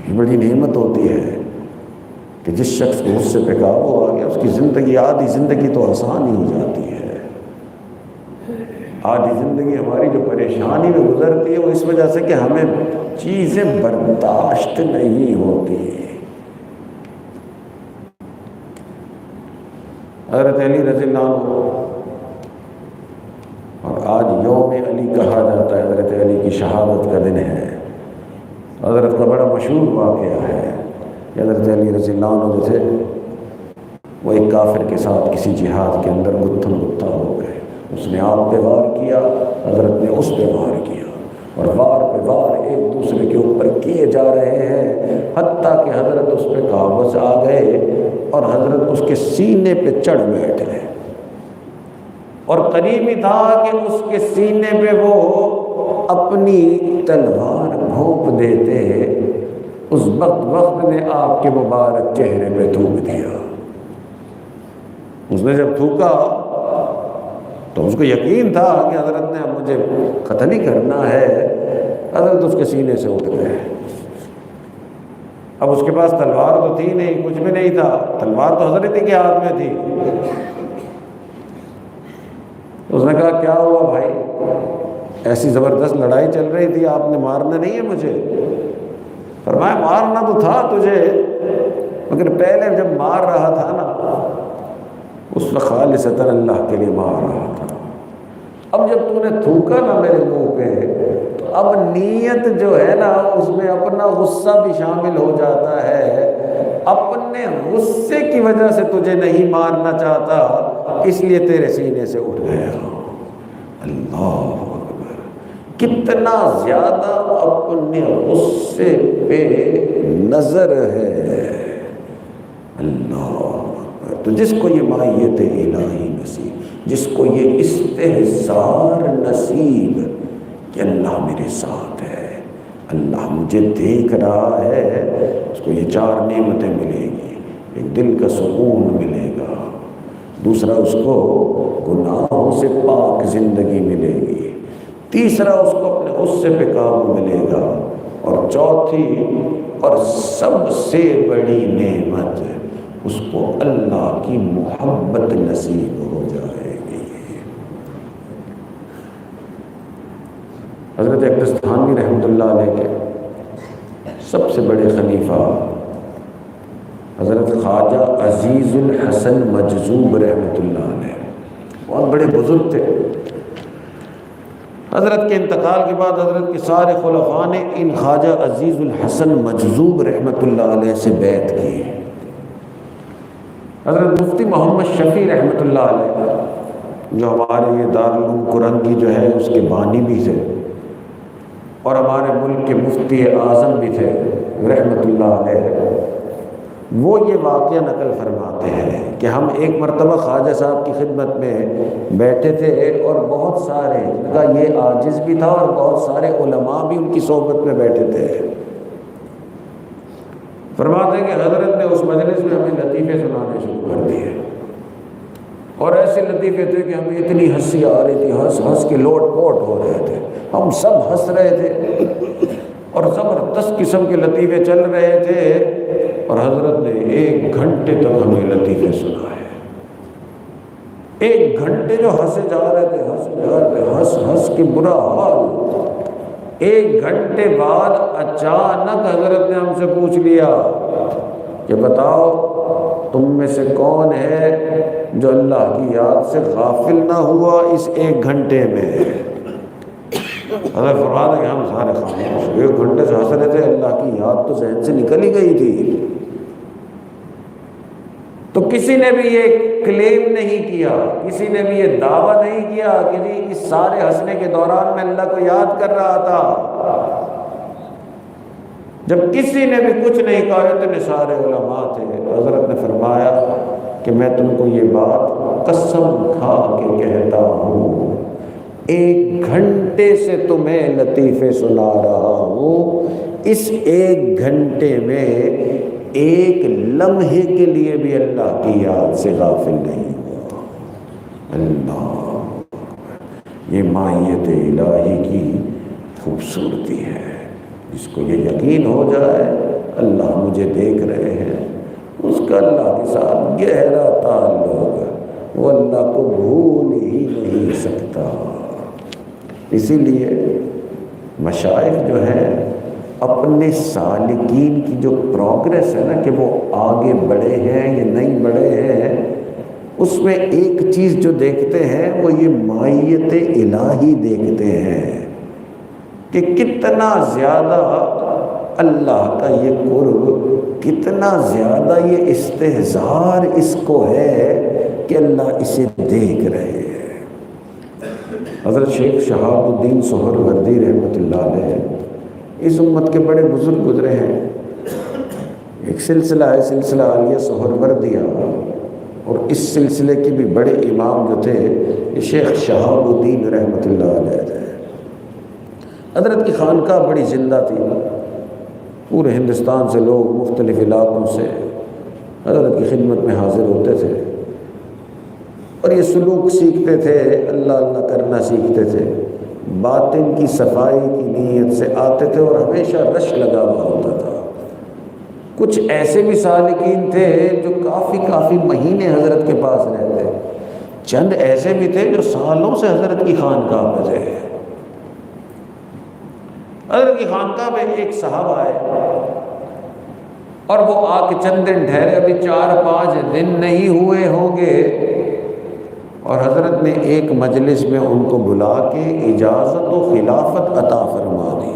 یہ بڑی نعمت ہوتی ہے کہ جس شخص کو غصے پہ قابو آ گیا اس کی زندگی، آدھی زندگی تو آسان ہی ہو جاتی ہے۔ آدھی زندگی ہماری جو پریشانی میں گزرتی ہے وہ اس وجہ سے کہ ہمیں چیزیں برداشت نہیں ہوتی۔ حضرت علی رضی اللہ عنہ، اور آج یوم علی کہا جاتا ہے، حضرت علی کی شہادت کا دن ہے۔ حضرت کا بڑا مشہور واقعہ ہے کہ حضرت علی رضی اللہ عنہ جو تھے وہ ایک کافر کے ساتھ کسی جہاد کے اندر گتھم گتھا ہو گئے۔ اس نے آپ پہ وار کیا، حضرت نے اس پہ وار کیا، اور وار پہ وار ایک دوسرے کے اوپر کیے جا رہے ہیں، حتیٰ کہ حضرت اس پہ قابض آ گئے اور حضرت اس کے سینے پہ چڑھ بیٹھ گئے۔ اور قریب ہی تھا کہ اس کے سینے پہ وہ اپنی تلوار گھونپ دیتے، اس وقت نے آپ کے مبارک چہرے پہ تھوک دیا۔ اس نے جب تھوکا تو اس کو یقین تھا کہ حضرت نے اب مجھے قتل ہی کرنا ہے۔ حضرت اس کے سینے سے اٹھ گئے۔ اب اس کے پاس تلوار تو تھی نہیں، کچھ بھی نہیں تھا، تلوار تو حضرت ہی کے ہاتھ میں تھی۔ اس نے کہا کیا ہوا بھائی، ایسی زبردست لڑائی چل رہی تھی، آپ نے مارنا نہیں ہے مجھے؟ فرمایا مارنا تو تھا تجھے، مگر پہلے جب مار رہا تھا نا اس وقت خالصتاً اللہ کے لیے مار رہا تھا۔ اب جب تو نے تھوکا نا میرے منہ پہ تو اب نیت جو ہے نا اس میں اپنا غصہ بھی شامل ہو جاتا ہے۔ اپنے غصے کی وجہ سے تجھے نہیں مارنا چاہتا، اس لیے تیرے سینے سے اٹھ گیا۔ اللہ اکبر، کتنا زیادہ اپنے غصے پہ نظر ہے۔ اللہ، تو جس کو یہ معیت الہی نصیب، جس کو یہ استحضار نصیب کہ اللہ میرے ساتھ ہے، اللہ مجھے دیکھ رہا ہے، اس کو یہ 4 نعمتیں ملیں گی۔ ایک دل کا سکون ملے گا، دوسرا اس کو گناہوں سے پاک زندگی ملے گی، تیسرا اس کو اپنے غصے پہ قابو ملے گا، اور چوتھی اور سب سے بڑی نعمت اس کو اللہ کی محبت نصیب ہو جائے گی۔ حضرت اقدس تھانوی رحمۃ اللہ علیہ کے سب سے بڑے خلیفہ حضرت خواجہ عزیز الحسن مجذوب رحمۃ اللہ علیہ بہت بڑے بزرگ تھے۔ حضرت کے انتقال کے بعد حضرت کے سارے خلفاء نے ان خواجہ عزیز الحسن مجذوب رحمۃ اللہ علیہ سے بیعت کی۔ حضرت مفتی محمد شفیع رحمۃ اللہ علیہ جو ہمارے یہ دارالعلوم کرنگی جو ہے اس کے بانی بھی تھے، اور ہمارے ملک کے مفتی اعظم بھی تھے رحمۃ اللہ علیہ، وہ یہ واقعہ نقل فرماتے ہیں کہ ہم ایک مرتبہ خواجہ صاحب کی خدمت میں بیٹھے تھے، اور بہت سارے، ان کا یہ عاجز بھی تھا اور بہت سارے علماء بھی ان کی صحبت میں بیٹھے تھے۔ فرماتے ہیں کہ حضرت نے اس مجلس میں ہمیں لطیفے سنانے شروع کر دیے، اور ایسے لطیفے تھے کہ ہمیں اتنی ہنسی آ رہی تھی، ہنس ہنس کے لوٹ پوٹ ہو رہے تھے، ہم سب ہنس رہے تھے، اور زبردست قسم کے لطیفے چل رہے تھے۔ اور حضرت نے 1 گھنٹے تک ہمیں لطیفے سنائے. 1 گھنٹے جو ہنسے جا رہے تھے، ہنس کے برا حال. 1 گھنٹے بعد اچانک حضرت نے ہم سے پوچھ لیا کہ بتاؤ تم میں سے کون ہے جو اللہ کی یاد سے غافل نہ ہوا اس 1 گھنٹے میں. حضرت فرمایا کہ ہم سارے خاموش. 1 گھنٹے سے ہنس رہے تھے، اللہ کی یاد تو ذہن سے نکل ہی گئی تھی. تو کسی نے بھی یہ کلیم نہیں کیا، کسی نے بھی یہ دعویٰ نہیں کیا کہ جی اس سارے ہنسنے کے دوران میں اللہ کو یاد کر رہا تھا. جب کسی نے بھی کچھ نہیں کہا، اتنے سارے علماء تھے. حضرت نے فرمایا کہ میں تم کو یہ بات قسم کھا کے کہتا ہوں، 1 گھنٹے سے تمہیں لطیفے سنا رہا ہوں. اس 1 گھنٹے میں 1 لمحے کے لیے بھی اللہ کی یاد سے غافل نہیں ہوا. اللہ، یہ مائیت الہی کی خوبصورتی ہے. جس کو یہ یقین ہو جائے اللہ مجھے دیکھ رہے ہیں، اس کا اللہ کے ساتھ گہرا تعلق ہے، وہ اللہ کو بھول ہی نہیں سکتا. اسی لیے مشائخ جو ہیں اپنے سالکین کی جو پروگریس ہے نا کہ وہ آگے بڑھے ہیں یا نہیں بڑھے ہیں، اس میں ایک چیز جو دیکھتے ہیں وہ یہ مائیت الہی دیکھتے ہیں کہ کتنا زیادہ اللہ کا یہ قرب، کتنا زیادہ یہ استحضار اس کو ہے کہ اللہ اسے دیکھ رہے ہیں. حضرت شیخ شہاب الدین سہروردی رحمۃ اللہ علیہ اس امت کے بڑے بزرگ گزرے ہیں. ایک سلسلہ ہے سلسلہ عالیہ سہروردیہ، اور اس سلسلے کے بھی بڑے امام جو تھے یہ شیخ شہاب الدین رحمۃ اللہ علیہ تھے. حضرت کی خانقاہ بڑی زندہ تھی، پورے ہندوستان سے لوگ مختلف علاقوں سے حضرت کی خدمت میں حاضر ہوتے تھے اور یہ سلوک سیکھتے تھے، اللہ اللہ کرنا سیکھتے تھے. باطن کی صفائی کی نیت سے آتے تھے اور ہمیشہ رش لگا ہوا ہوتا تھا. کچھ ایسے بھی سالکین تھے جو کافی مہینے حضرت کے پاس رہتے، چند ایسے بھی تھے جو سالوں سے حضرت کی خانقاہ میں تھے. حضرت کی خانقاہ میں ایک صاحب آئے اور وہ آ کے چند دن ٹھہرے، ابھی 4-5 دن نہیں ہوئے ہوں گے، اور حضرت نے ایک مجلس میں ان کو بلا کے اجازت و خلافت عطا فرما دی.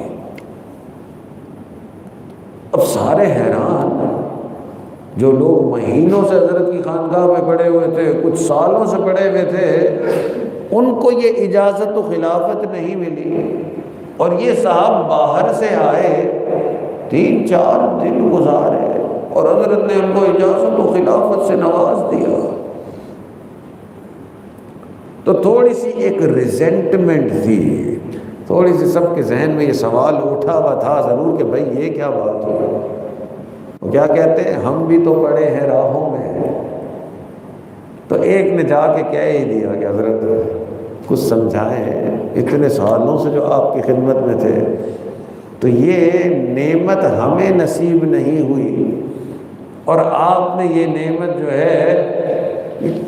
اب سارے حیران، جو لوگ مہینوں سے حضرت کی خانقاہ میں پڑے ہوئے تھے، کچھ سالوں سے پڑے ہوئے تھے، ان کو یہ اجازت و خلافت نہیں ملی. اور یہ صاحب باہر سے آئے، 3-4 دن گزارے اور حضرت نے ان کو اجازت و خلافت سے نواز دیا. تو تھوڑی سی ایک ریزنٹمنٹ تھی، تھوڑی سی سب کے ذہن میں یہ سوال اٹھا ہوا تھا ضرور کہ بھائی یہ کیا بات ہوئی. وہ کیا کہتے ہیں، ہم بھی تو پڑے ہیں راہوں میں. تو ایک نے جا کے کہہ ہی دیا کہ حضرت کچھ سمجھائیں، اتنے سالوں سے جو آپ کی خدمت میں تھے، تو یہ نعمت ہمیں نصیب نہیں ہوئی اور آپ نے یہ نعمت جو ہے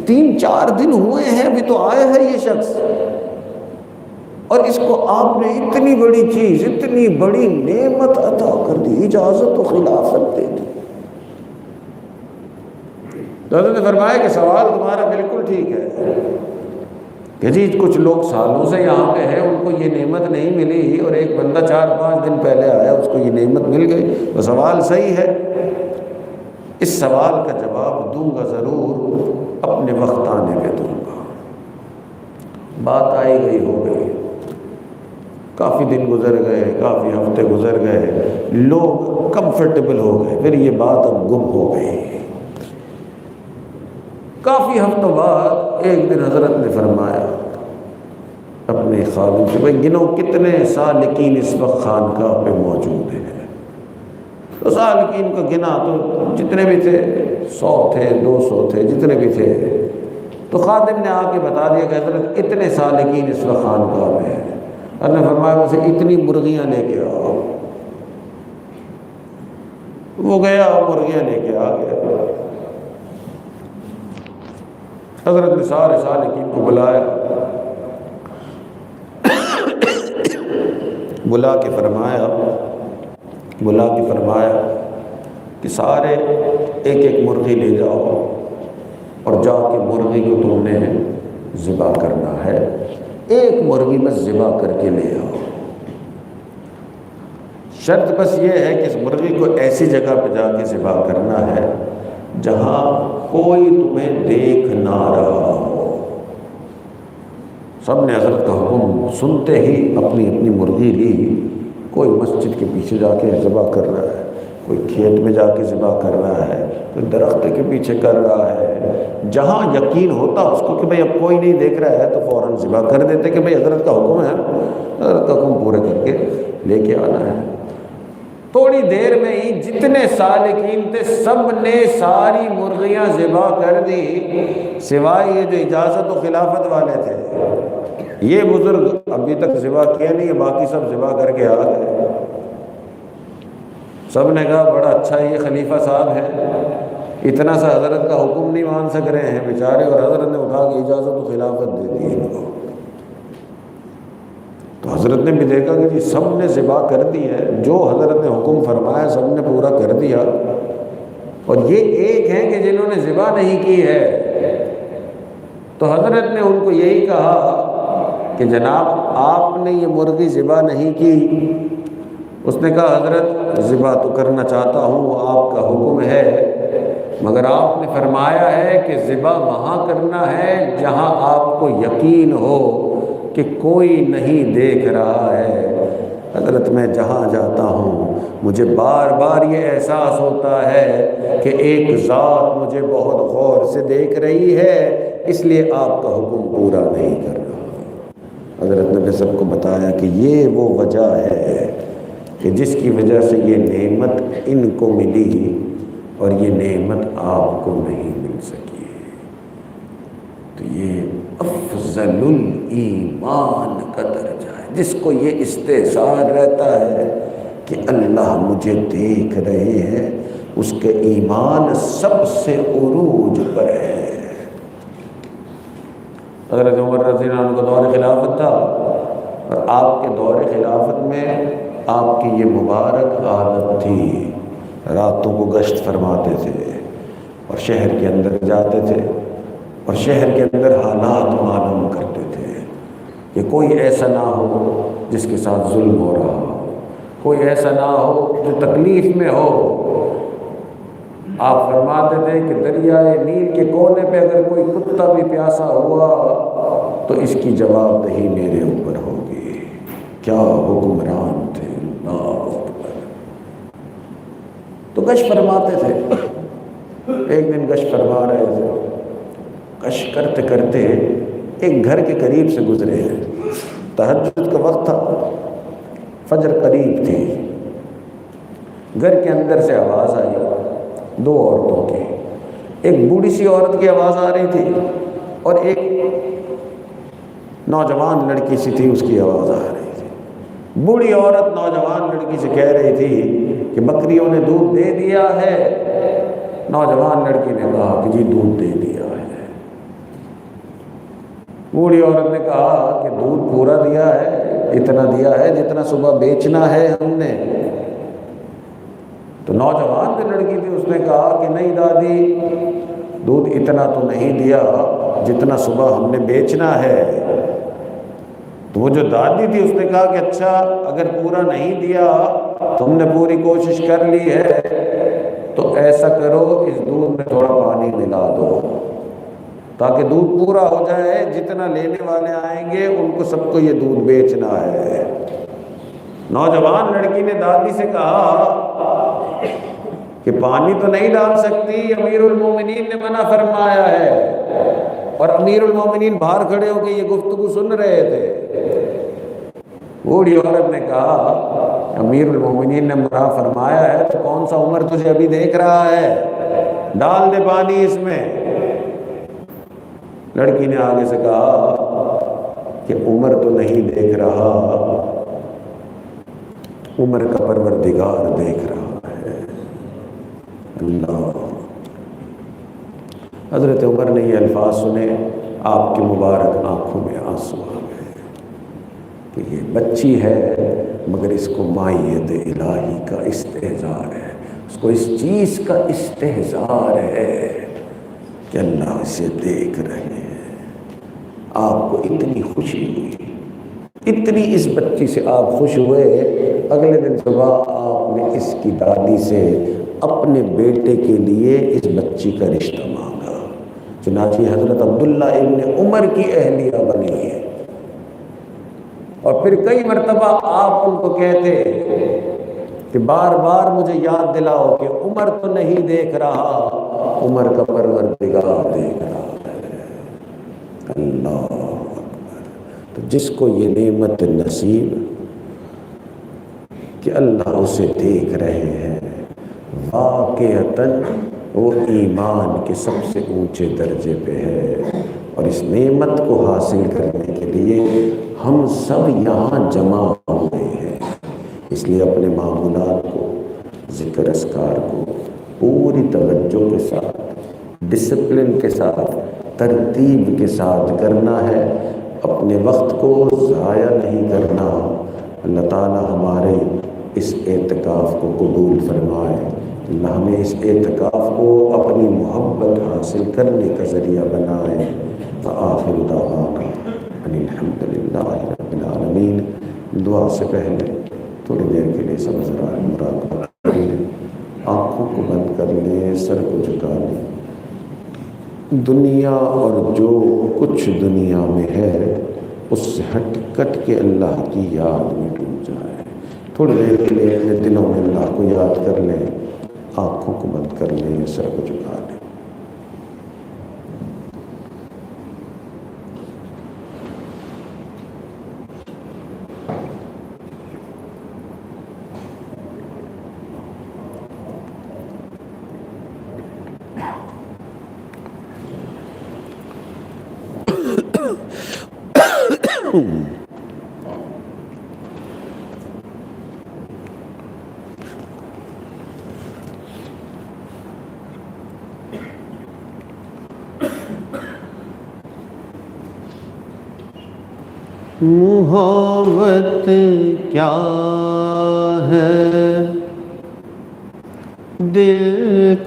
3-4 دن ہوئے ہیں ابھی تو آیا ہے یہ شخص، اور اس کو آپ نے اتنی بڑی چیز، اتنی بڑی نعمت عطا کر دی، اجازت و خلافت دے دی. تو حضرت نے فرمایا کہ سوال تمہارا بالکل ٹھیک ہے کہ جی کچھ لوگ سالوں سے یہاں پہ ہیں، ان کو یہ نعمت نہیں ملی، اور ایک بندہ 4-5 دن پہلے آیا اس کو یہ نعمت مل گئی. تو سوال صحیح ہے، اس سوال کا جواب دوں گا ضرور، اپنے وقت آنے پہ دوں گا. بات آئی گئی ہو گئی، کافی دن گزر گئے، کافی ہفتے گزر گئے، لوگ کمفرٹیبل ہو گئے، پھر یہ بات اب گم ہو گئی. کافی ہفتوں بعد ایک دن حضرت نے فرمایا اپنے خادم سے، بھائی گنو کتنے سالکین اس وقت خانقاہ پہ موجود ہیں. تو سالکین کو گنا تو جتنے بھی تھے 100 تھے، 200 تھے، جتنے بھی تھے. تو خادم نے آ کے بتا دیا کہ حضرت اتنے سالکین اس وقت خانقاہ میں ہیں. حضرت نے فرمایا اسے اتنی مرغیاں لے کے آؤ. وہ گیا مرغیاں لے کے آ گیا. حضرت نے سارے سالکین کو بلایا, بلا کے فرمایا کہ سارے ایک ایک مرغی لے جاؤ اور جا کے مرغی کو تم نے ذبح کرنا ہے, ایک مرغی بس ذبح کر کے لے آؤ. شرط بس یہ ہے کہ اس مرغی کو ایسی جگہ پہ جا کے ذبح کرنا ہے جہاں کوئی تمہیں دیکھ نہ رہا ہو. سب نے حضرت کا حکم سنتے ہی اپنی اپنی مرغی لی. کوئی مسجد کے پیچھے جا کے ذبح کر رہا ہے, کوئی کھیت میں جا کے ذبح کر رہا ہے, کوئی درخت کے پیچھے کر رہا ہے. جہاں یقین ہوتا اس کو کہ بھئی اب کوئی نہیں دیکھ رہا ہے تو فوراً ذبح کر دیتے کہ بھئی حضرت کا حکم ہے, حضرت کا حکم پورے کر کے لے کے آنا ہے. تھوڑی دیر میں ہی جتنے سالکین تھے سب نے ساری مرغیاں ذبح کر دی, سوائے یہ جو اجازت و خلافت والے تھے. یہ بزرگ ابھی تک ذبح کیا نہیں ہے, باقی سب ذبح کر کے آ گئے. سب نے کہا بڑا اچھا یہ خلیفہ صاحب ہے, اتنا سا حضرت کا حکم نہیں مان سک رہے ہیں بیچارے, اور حضرت نے اٹھا کے اجازت و خلافت دے دی ان کو. تو حضرت نے بھی دیکھا کہ جی سب نے ذبح کر دی ہے, جو حضرت نے حکم فرمایا سب نے پورا کر دیا, اور یہ ایک ہیں کہ جنہوں نے ذبح نہیں کی ہے. تو حضرت نے ان کو یہی کہا کہ جناب آپ نے یہ مرغی ذبح نہیں کی. اس نے کہا حضرت ذبح تو کرنا چاہتا ہوں, آپ کا حکم ہے, مگر آپ نے فرمایا ہے کہ ذبح وہاں کرنا ہے جہاں آپ کو یقین ہو کہ کوئی نہیں دیکھ رہا ہے. حضرت میں جہاں جاتا ہوں مجھے بار بار یہ احساس ہوتا ہے کہ ایک ذات مجھے بہت غور سے دیکھ رہی ہے, اس لیے آپ کا حکم پورا نہیں کر رہا. حضرت نے سب کو بتایا کہ یہ وہ وجہ ہے کہ جس کی وجہ سے یہ نعمت ان کو ملی اور یہ نعمت آپ کو نہیں مل سکی. تو یہ افضل الایمان کا درجہ ہے, جس کو یہ استحصال رہتا ہے کہ اللہ مجھے دیکھ رہے ہیں, اس کے ایمان سب سے عروج پر ہے. حضرت عمر رضی اللہ عنہ کا دور خلافت تھا, اور آپ کے دور خلافت میں آپ کی یہ مبارک عادت تھی, راتوں کو گشت فرماتے تھے اور شہر کے اندر جاتے تھے اور شہر کے اندر حالات معلوم کرتے تھے کہ کوئی ایسا نہ ہو جس کے ساتھ ظلم ہو رہا ہو, کوئی ایسا نہ ہو جو تکلیف میں ہو. آپ فرماتے تھے کہ دریائے نیل کے کونے پہ اگر کوئی کتا بھی پیاسا ہوا تو اس کی جواب دہی میرے اوپر ہوگی. کیا حکمران تھے, اللہ اکبر. تو گشت فرماتے تھے. ایک دن گشت فرما رہے تھے, گشت کرتے کرتے ایک گھر کے قریب سے گزرے ہیں. تہجد کا وقت تھا, فجر قریب تھی. گھر کے اندر سے آواز آئی دو عورتوں کی. ایک بوڑھی سی عورت کی آواز آ رہی تھی اور ایک نوجوان لڑکی سی تھی, اس کی آواز آ رہی تھی. بوڑھی عورت نوجوان لڑکی سے کہہ رہی تھی کہ بکریوں نے دودھ دے دیا ہے. نوجوان لڑکی نے کہا کہ جی دودھ دے دیا ہے. بوڑھی عورت نے کہا کہ دودھ پورا دیا ہے, اتنا دیا ہے جتنا صبح بیچنا ہے ہم نے. تو نوجوان جو لڑکی تھی اس نے کہا کہ نہیں دادی, دودھ اتنا تو نہیں دیا جتنا صبح ہم نے بیچنا ہے. تو وہ جو دادی تھی اس نے کہا کہ اچھا اگر پورا نہیں دیا تو ہم نے پوری کوشش کر لی ہے, تو ایسا کرو اس دودھ میں تھوڑا پانی ملا دو تاکہ دودھ پورا ہو جائے. جتنا لینے والے آئیں گے ان کو سب کو یہ دودھ بیچنا ہے. نوجوان لڑکی نے دادی سے کہا کہ پانی تو نہیں ڈال سکتی, امیر المومنین نے منع فرمایا ہے. اور امیر المومنین باہر کھڑے ہو کے یہ گفتگو سن رہے تھے. بوڑھی عورت نے کہا امیر المومنین نے منع فرمایا ہے تو کون سا عمر تجھے ابھی دیکھ رہا ہے, ڈال دے پانی اس میں. لڑکی نے آگے سے کہا کہ عمر تو نہیں دیکھ رہا, عمر کا پروردگار دیکھ رہا ہے. اللہ۔ حضرت عمر نے یہ الفاظ سنے، آپ کی مبارک آنکھوں میں آنسو آ گئے کہ یہ بچی ہے مگر اس کو مائیت الہی کا استحضار ہے، اس کو اس چیز کا استحضار ہے کہ اللہ اسے دیکھ رہے ہیں۔ آپ کو اتنی خوشی ہوئی، اتنی اس بچی سے آپ خوش ہوئے، اگلے دن صبح آپ نے اس کی دادی سے اپنے بیٹے کے لیے اس بچی کا رشتہ مانگا۔ چنانچہ حضرت عبداللہ ابن عمر کی اہلیہ بنی ہے، اور پھر کئی مرتبہ آپ ان کو کہتے کہ بار بار مجھے یاد دلاؤ کہ عمر تو نہیں دیکھ رہا، عمر کا پروردگار دیکھ رہا ہے۔ اللہ اکبر۔ تو جس کو یہ نعمت نصیب کہ اللہ اسے دیکھ رہے ہیں، واقعتاً وہ ایمان کے سب سے اونچے درجے پہ ہے، اور اس نعمت کو حاصل کرنے کے لیے ہم سب یہاں جمع ہوئے ہیں۔ اس لیے اپنے معمولات کو، ذکر اذکار کو پوری توجہ کے ساتھ، ڈسپلن کے ساتھ، ترتیب کے ساتھ کرنا ہے، اپنے وقت کو ضائع نہیں کرنا۔ اللہ تعالی ہمارے اس اعتکاف کو قبول فرمائے، اللہ ہمیں اس اعتکاف کو اپنی محبت حاصل کرنے کا ذریعہ بنائے۔ وآخر دعوانا ان الحمد للہ رب العالمین۔ دعا سے پہلے تھوڑی دیر کے لیے سب ذرا مراقبہ کر لیں، آنکھوں کو بند کر لیں، سر کو جھکا لیں۔ دنیا اور جو کچھ دنیا میں ہے اس سے ہٹ کٹ کے اللہ کی یاد میں ڈوب جائے۔ تھوڑی دیر کے لیے اپنے دلوں میں اللہ کو یاد کر لیں، آنکھوں کو بند کر لیں، سر کو جھکا لیں۔ محبت کیا ہے، دل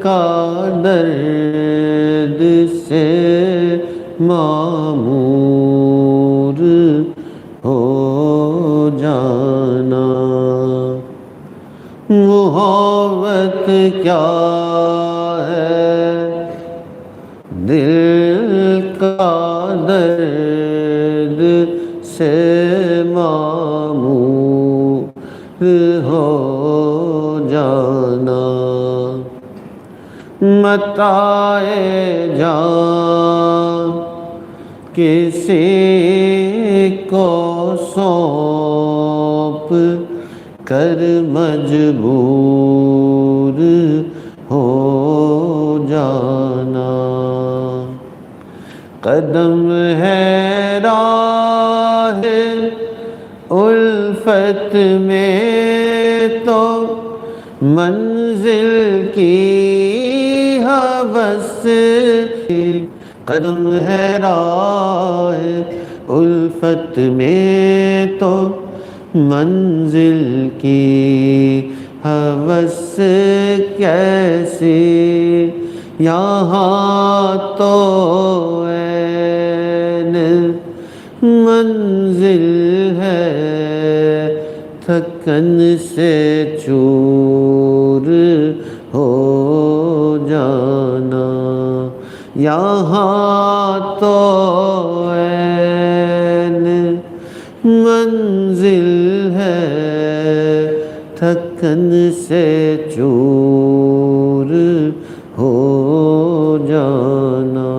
کا درد سے معمور ہو جانا۔ محبت کیا ہے، دل کا درد سے معمور ہو جانا۔ متاع جان کسی کو سونپ کر مجبور ہو جانا۔ قدم ہے راہ الفت میں تو منزل کی ہوس، قدم ہے راہ الفت میں تو منزل کی ہوس کیسی، یہاں تو عین منزل ہے، تھکن سے چور ہو جانا۔ یہاں تو عین منزل ہے، تھکن سے چور ہو جانا۔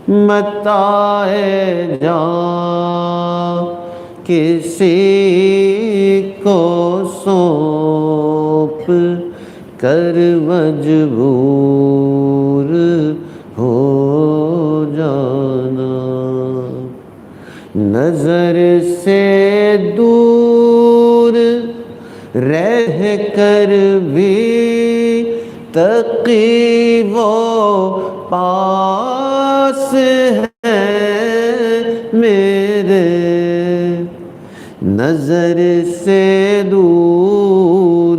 متاع جان کسی کو سونپ کر مجبور ہو جانا۔ نظر سے دور رہ کر بھی تقی وہ پاس ہے میرے، نظر سے دور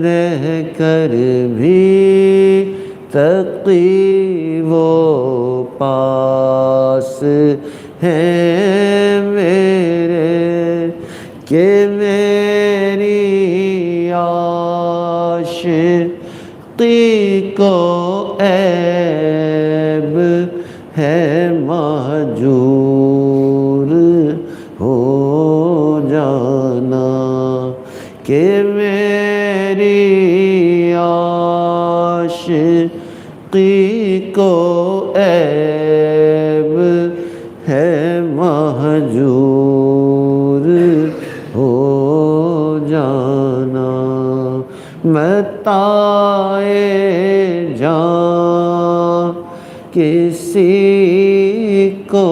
رہ کر بھی تقی وہ پاس ہے میرے، کہ میری عاشقی کو عیب ہے مہجور ہو جانا، کہ میری عاشقی کو عیب ہے مہجور ہو جانا، متاع جاں کسی کو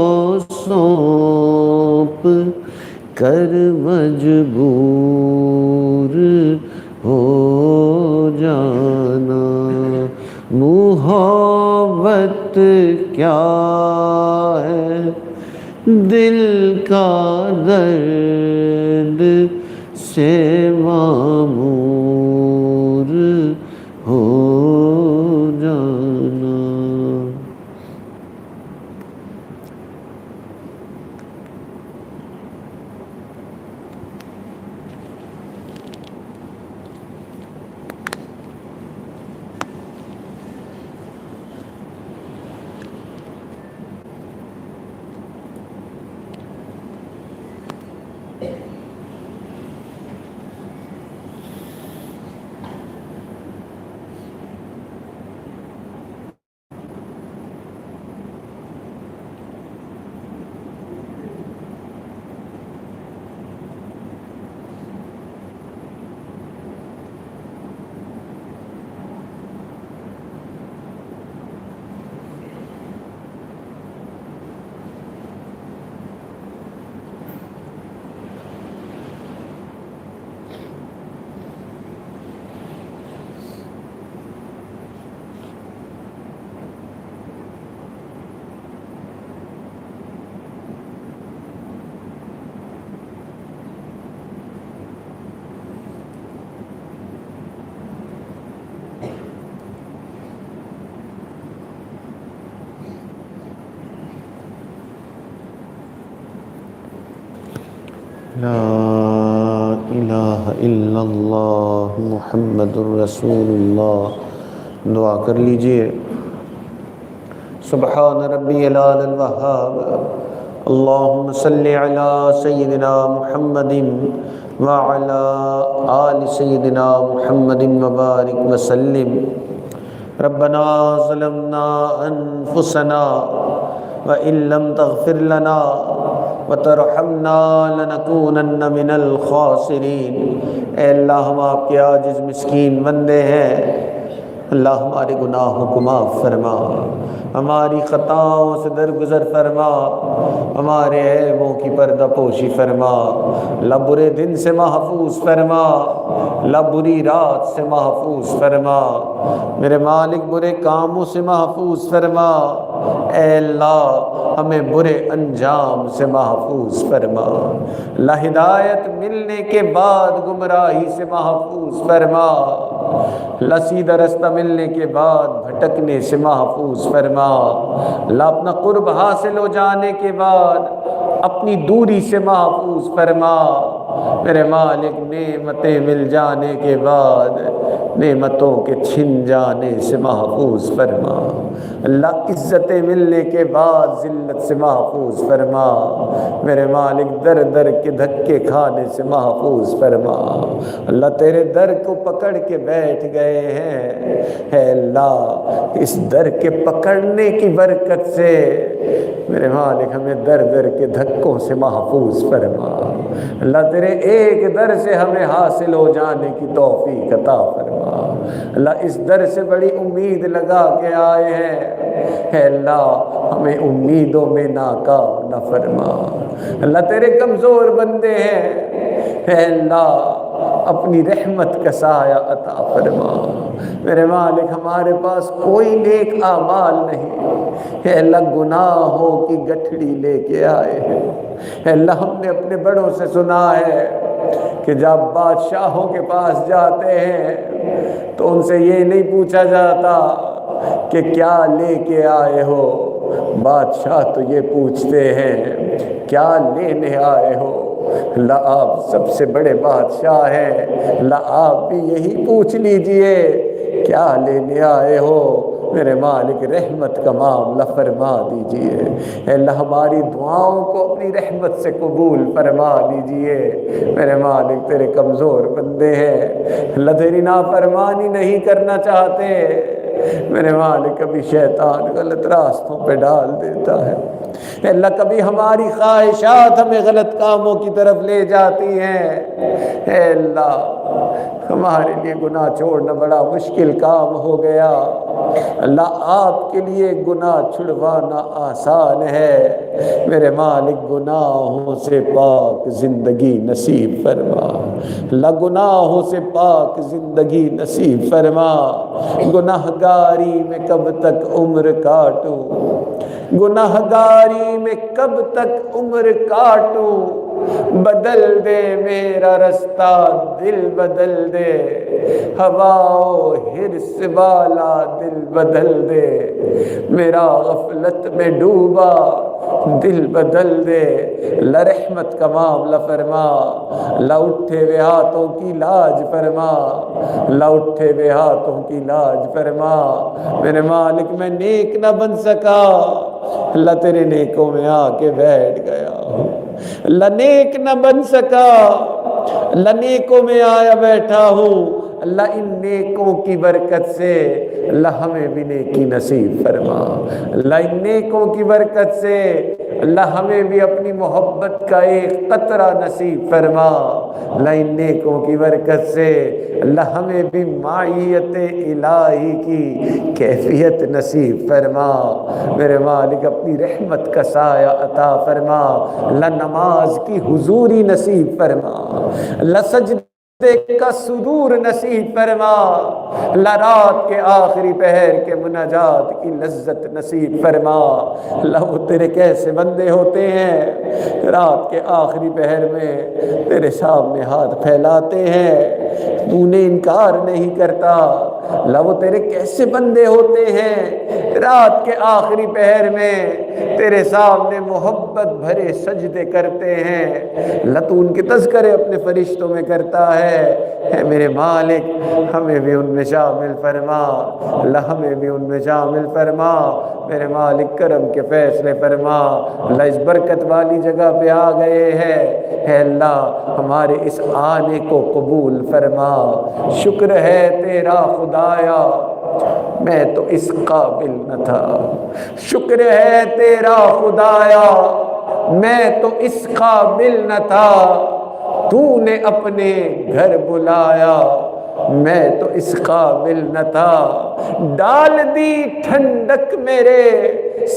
سونپ کر مجبور ہو جانا، محبت کیا ہے دل کا درد سے معمور ہو جانا۔ لا الہ الا اللہ محمد الرسول اللہ۔ دعا کر لیجئے۔ سبحان ربی العلی الوہاب، اللہم صلی علی سیدنا محمد وعلی آل سیدنا محمد وبارک وسلم۔ ربنا ظلمنا انفسنا وإن لم تغفر لنا وترحمنا لنکونن من الخاسرین۔ اے اللہ ہم آپ کے عاجز مسکین بندے ہیں، اللہ ہمارے گناہوں کو معاف فرما، ہماری خطاؤں سے درگزر فرما، ہمارے عیبوں کی پردہ پوشی فرما، اللہ برے دن سے محفوظ فرما، اللہ بری رات سے محفوظ فرما، میرے مالک برے کاموں سے محفوظ فرما، اے اللہ ہمیں برے انجام سے محفوظ فرما، اللہ ہدایت ملنے کے بعد گمراہی سے محفوظ فرما، اللہ سیدھا رستہ ملنے کے بعد بھٹکنے سے محفوظ فرما، اللہ اپنا قرب حاصل ہو جانے کے بعد اپنی دوری سے محفوظ فرما، میرے مالک نعمتیں مل جانے کے بعد نعمتوں کے چھن جانے سے محفوظ فرما، اللہ عزتیں ملنے کے بعد ذلت سے محفوظ فرما، میرے مالک در در کے دھکے کھانے سے محفوظ فرما، اللہ تیرے در کو پکڑ کے بیٹھ گئے ہیں، اے اللہ اس در کے پکڑنے کی برکت سے میرے مالک ہمیں در در کے دھکوں سے محفوظ فرما، اللہ تیرے ایک در سے ہمیں حاصل ہو جانے کی توفیق عطا فرما، اللہ اس در سے بڑی امید لگا کے آئے ہیں، اے اللہ ہمیں امیدوں میں ناکام نہ فرما، اللہ تیرے کمزور بندے ہیں، اے اللہ اپنی رحمت کا سایہ عطا فرما۔ میرے مالک ہمارے پاس کوئی نیک اعمال نہیں، اے اللہ گناہوں کی گٹھڑی لے کے آئے ہیں۔ اے اللہ ہم نے اپنے بڑوں سے سنا ہے کہ جب بادشاہوں کے پاس جاتے ہیں تو ان سے یہ نہیں پوچھا جاتا کہ کیا لے کے آئے ہو، بادشاہ تو یہ پوچھتے ہیں کیا لینے آئے ہو۔ اللہ آپ سب سے بڑے بادشاہ ہیں، اللہ آپ بھی یہی پوچھ لیجئے کیا لینے آئے ہو۔ میرے مالک رحمت کا معاملہ فرما دیجئے، اے اللہ ہماری دعاؤں کو اپنی رحمت سے قبول فرما دیجئے۔ میرے مالک تیرے کمزور بندے ہیں، اللہ تیری نافرمانی نہیں کرنا چاہتے، میرے مالک کبھی شیطان غلط راستوں پہ ڈال دیتا ہے، اے اللہ کبھی ہماری خواہشات ہمیں غلط کاموں کی طرف لے جاتی ہیں، اے اللہ ہمارے لیے گناہ چھوڑنا بڑا مشکل کام ہو گیا، اللہ آپ کے لیے گناہ چھڑوانا آسان ہے۔ میرے مالک گناہوں سے پاک زندگی نصیب فرما، اللہ گناہوں سے پاک زندگی نصیب فرما۔ گناہگاری میں کب تک عمر کاٹوں، گناہگاری میں کب تک عمر کاٹوں، بدل دے میرا رستہ دل بدل دے، ہوا و حرص والا دل بدل دے، میرا غفلت میں ڈوبا دل بدل دے، اللہ رحمت کا معاملہ فرما، اللہ اٹھے ہوئے ہاتھوں کی لاج فرما، اللہ اٹھے ہوئے ہاتھوں کی لاج فرما۔ میرے مالک میں نیک نہ بن سکا، اللہ تیرے نیکوں میں آ کے بیٹھ گیا، اللہ نیک نہ بن سکا، اللہ نیکوں میں آیا بیٹھا ہوں، اللہ ان نیکوں کی برکت سے اللہ ہمیں بھی نیکی نصیب فرما، اللہ ان نیکوں کی برکت سے اللہ ہمیں بھی اپنی محبت کا ایک قطرہ نصیب فرما، اللہ ان نیکوں کی برکت سے اللہ ہمیں بھی معیت الہی کی کیفیت نصیب فرما۔ میرے مالک اپنی رحمت کا سایہ عطا فرما، اللہ نماز کی حضوری نصیب فرما، اللہ سجدے کا سرور نصیب فرما، اللہ رات کے آخری پہر کے مناجات کی لذت نصیب فرما۔ اللہ وہ تیرے کیسے بندے ہوتے ہیں رات کے آخری پہر میں تیرے سامنے ہاتھ پھیلاتے ہیں، تو نے انکار نہیں کرتا، اللہ وہ تیرے کیسے بندے ہوتے ہیں رات کے آخری پہر میں تیرے سامنے محبت بھرے سجدے کرتے ہیں، اللہ تو ان کے تذکرے اپنے فرشتوں میں کرتا ہے، اے میرے مالک ہمیں بھی ان میں شامل فرما، اللہ ہمیں بھی ان میں شامل فرما، میرے مالک کرم کے فیصلے فرما۔ اللہ اس برکت والی جگہ پہ آ گئے ہیں، اے اللہ ہمارے اس آنے کو قبول فرما، شکر ہے تیرا خدایا میں تو اس قابل نہ تھا، شکر ہے تیرا خدایا میں تو اس قابل نہ تھا، تو نے اپنے گھر بلایا میں تو اس قابل نہ تھا، ڈال دی ٹھنڈک میرے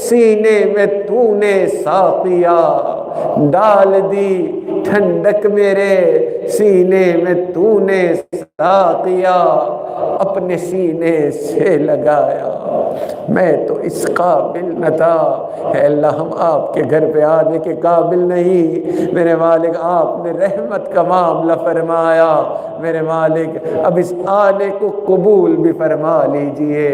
سینے میں تو نے ساقیا، ڈال دی ٹھنڈک میرے سینے میں تو نے ساقیا، اپنے سینے سے لگایا میں تو اس قابل نہ تھا۔ اے اللہ ہم آپ کے گھر پہ آنے کے قابل نہیں، میرے مالک آپ نے رحمت کا معاملہ فرمایا، میرے مالک اب اس آنے کو قبول بھی فرما لیجئے،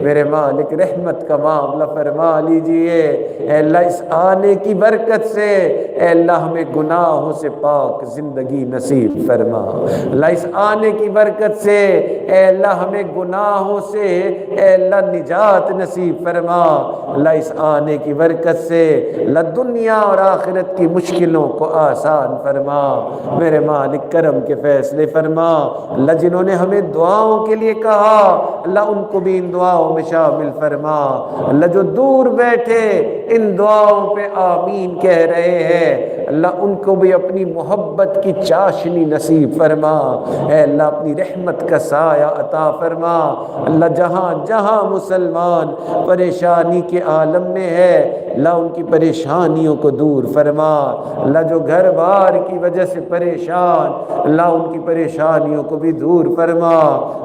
میرے مالک رحمت کا معاملہ فرما لیجئے، اے اللہ اس آنے کی برکت سے اے اللہ ہمیں گناہوں سے پاک زندگی نصیب فرما، اللہ اس آنے کی برکت سے اے اللہ ہمیں گناہوں سے اے اللہ نجات نصیب فرما، اللہ اس آنے کی برکت سے اللہ دنیا اور آخرت کی مشکلوں کو آسان فرما، میرے مالک کرم کے فیصلے فرما، اللہ جنہوں نے ہمیں دعاؤں کے لیے کہا اللہ ان کو بھی ان دعاؤں میں شامل فرما، اللہ جو دور بیٹھے ان دعاؤں پہ آمین کہہ رہے ہیں اللہ ان کو بھی اپنی محبت کی چاشنی نصیب فرما، اے اللہ اپنی رحمت کا سایہ عطا فرما۔ اللہ جہاں جہاں مسلمان پریشانی کے عالم میں ہے اللہ ان کی پریشانیوں کو دور فرما۔ اللہ جو گھر بار کی وجہ سے پریشان اللہ ان کی پریشانیوں کو بھی دور فرما۔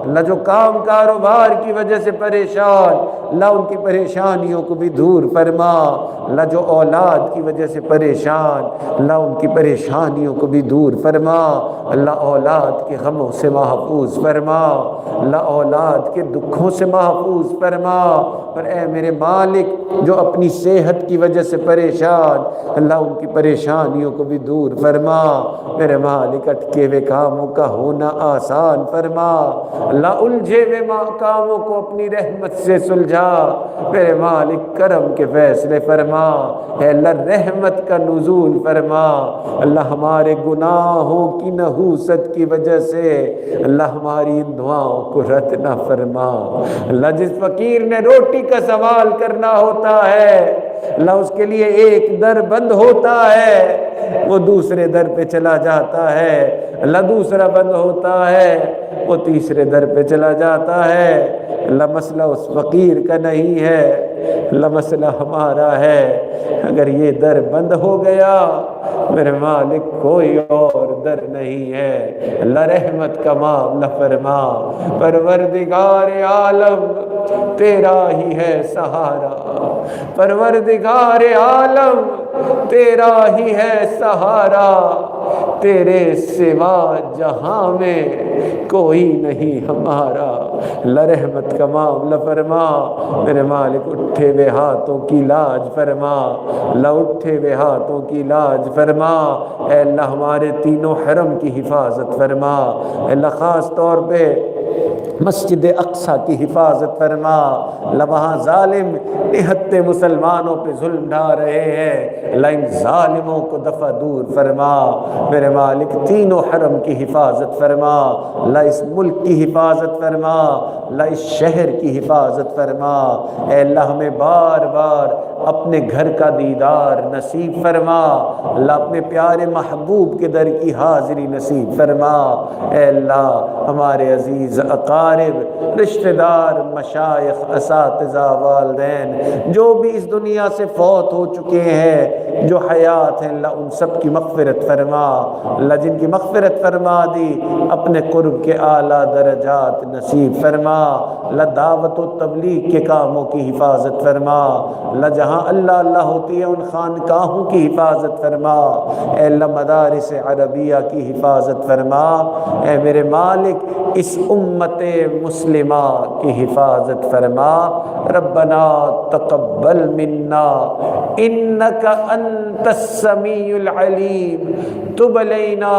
اللہ جو کام کاروبار کی وجہ سے پریشان اللہ ان کی پریشانیوں کو بھی دور فرما۔ اللہ جو اولاد کی وجہ سے پریشان اللہ ان کی پریشانیوں کو بھی دور فرما۔ اللہ اولاد کے غموں سے محفوظ فرما، اللہ اولاد کے دکھوں سے محفوظ فرما۔ اور اے میرے مالک جو اپنی صحت کی وجہ سے پریشان اللہ ان کی پریشانیوں کو بھی دور فرما۔ میرے مالک اٹکے ہوئے کاموں کا ہونا آسان فرما، اللہ الجھے ہوئے کاموں کو اپنی رحمت سے سلجھا۔ میرے مالک کرم کے فیصلے فرما، اے اللہ رحمت کا نزول فرما۔ اللہ ہمارے گناہوں کی نحوست کی وجہ سے اللہ ہماری ان دعاؤں کو رد نہ فرما۔ اللہ جس فقیر نے روٹی کا سوال کرنا ہوتا ہے اللہ اس کے لیے ایک در بند ہوتا ہے وہ دوسرے در پہ چلا جاتا ہے، اللہ دوسرا بند ہوتا ہے وہ تیسرے در پہ چلا جاتا ہے۔ اللہ مسئلہ اس فقیر کا نہیں ہے، اللہ مسئلہ ہمارا ہے۔ اگر یہ در بند ہو گیا میرے مالک کوئی اور در نہیں ہے۔ اللہ رحمت کا معاملہ فرما، پروردگار عالم تیرا ہی ہے سہارا، پروردگار عالم تیرا ہی ہے سہارا، تیرے سوا جہاں میں کوئی نہیں ہمارا۔ اللہ رحمت کا معاملہ فرما، میرے مالک اٹھے ہوئے ہاتھوں کی لاج فرما، اللہ اٹھے ہوئے ہاتھوں کی لاج فرما۔ اے اللہ ہمارے تینوں حرم کی حفاظت فرما، اے اللہ خاص طور پہ مسجد اقصیٰ کی حفاظت فرما۔ اللہ وہاں ظالم نہتے مسلمانوں پہ ظلم ڈھا رہے ہیں، اللہ ان ظالموں کو دفع دور فرما۔ میرے مالک تینوں حرم کی حفاظت فرما، اللہ اس ملک کی حفاظت فرما، اللہ اس شہر کی حفاظت فرما۔ اے اللہ ہمیں بار بار اپنے گھر کا دیدار نصیب فرما، اللہ اپنے پیارے محبوب کے در کی حاضری نصیب فرما۔ اے اللہ ہمارے عزیز اقارب، رشتہ دار، مشائخ، اساتذہ، والدین جو بھی اس دنیا سے فوت ہو چکے ہیں، جو حیات ہیں اللہ ان سب کی مغفرت فرما۔ اللہ جن کی مغفرت فرما دی اپنے قرب کے اعلیٰ درجات نصیب فرما۔ اللہ دعوت و تبلیغ کے کاموں کی حفاظت فرما، اللہ جہاں اللہ اللہ ہوتی ہے ان خانقاہوں کی حفاظت فرما۔ اے اللہ مدارس عربیہ کی حفاظت فرما۔ اے میرے مالک اس امت مسلمہ کی حفاظت فرما۔ ربنا تقبل منا انک انت السمیع العلیم تب علینا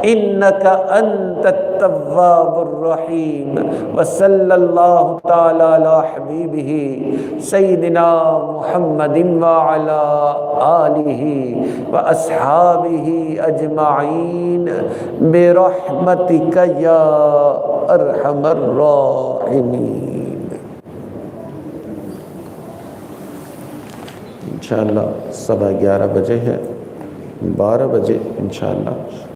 انک انت التواب الرحیم وصلی اللہ تعالی علی حبیبہ سیدنا محمد وعلی آلہ واصحابہ اجمعین برحمتک یا ارحم الراحمین۔ انشاءاللہ 11:15 بجے ہے، 12 بجے انشاءاللہ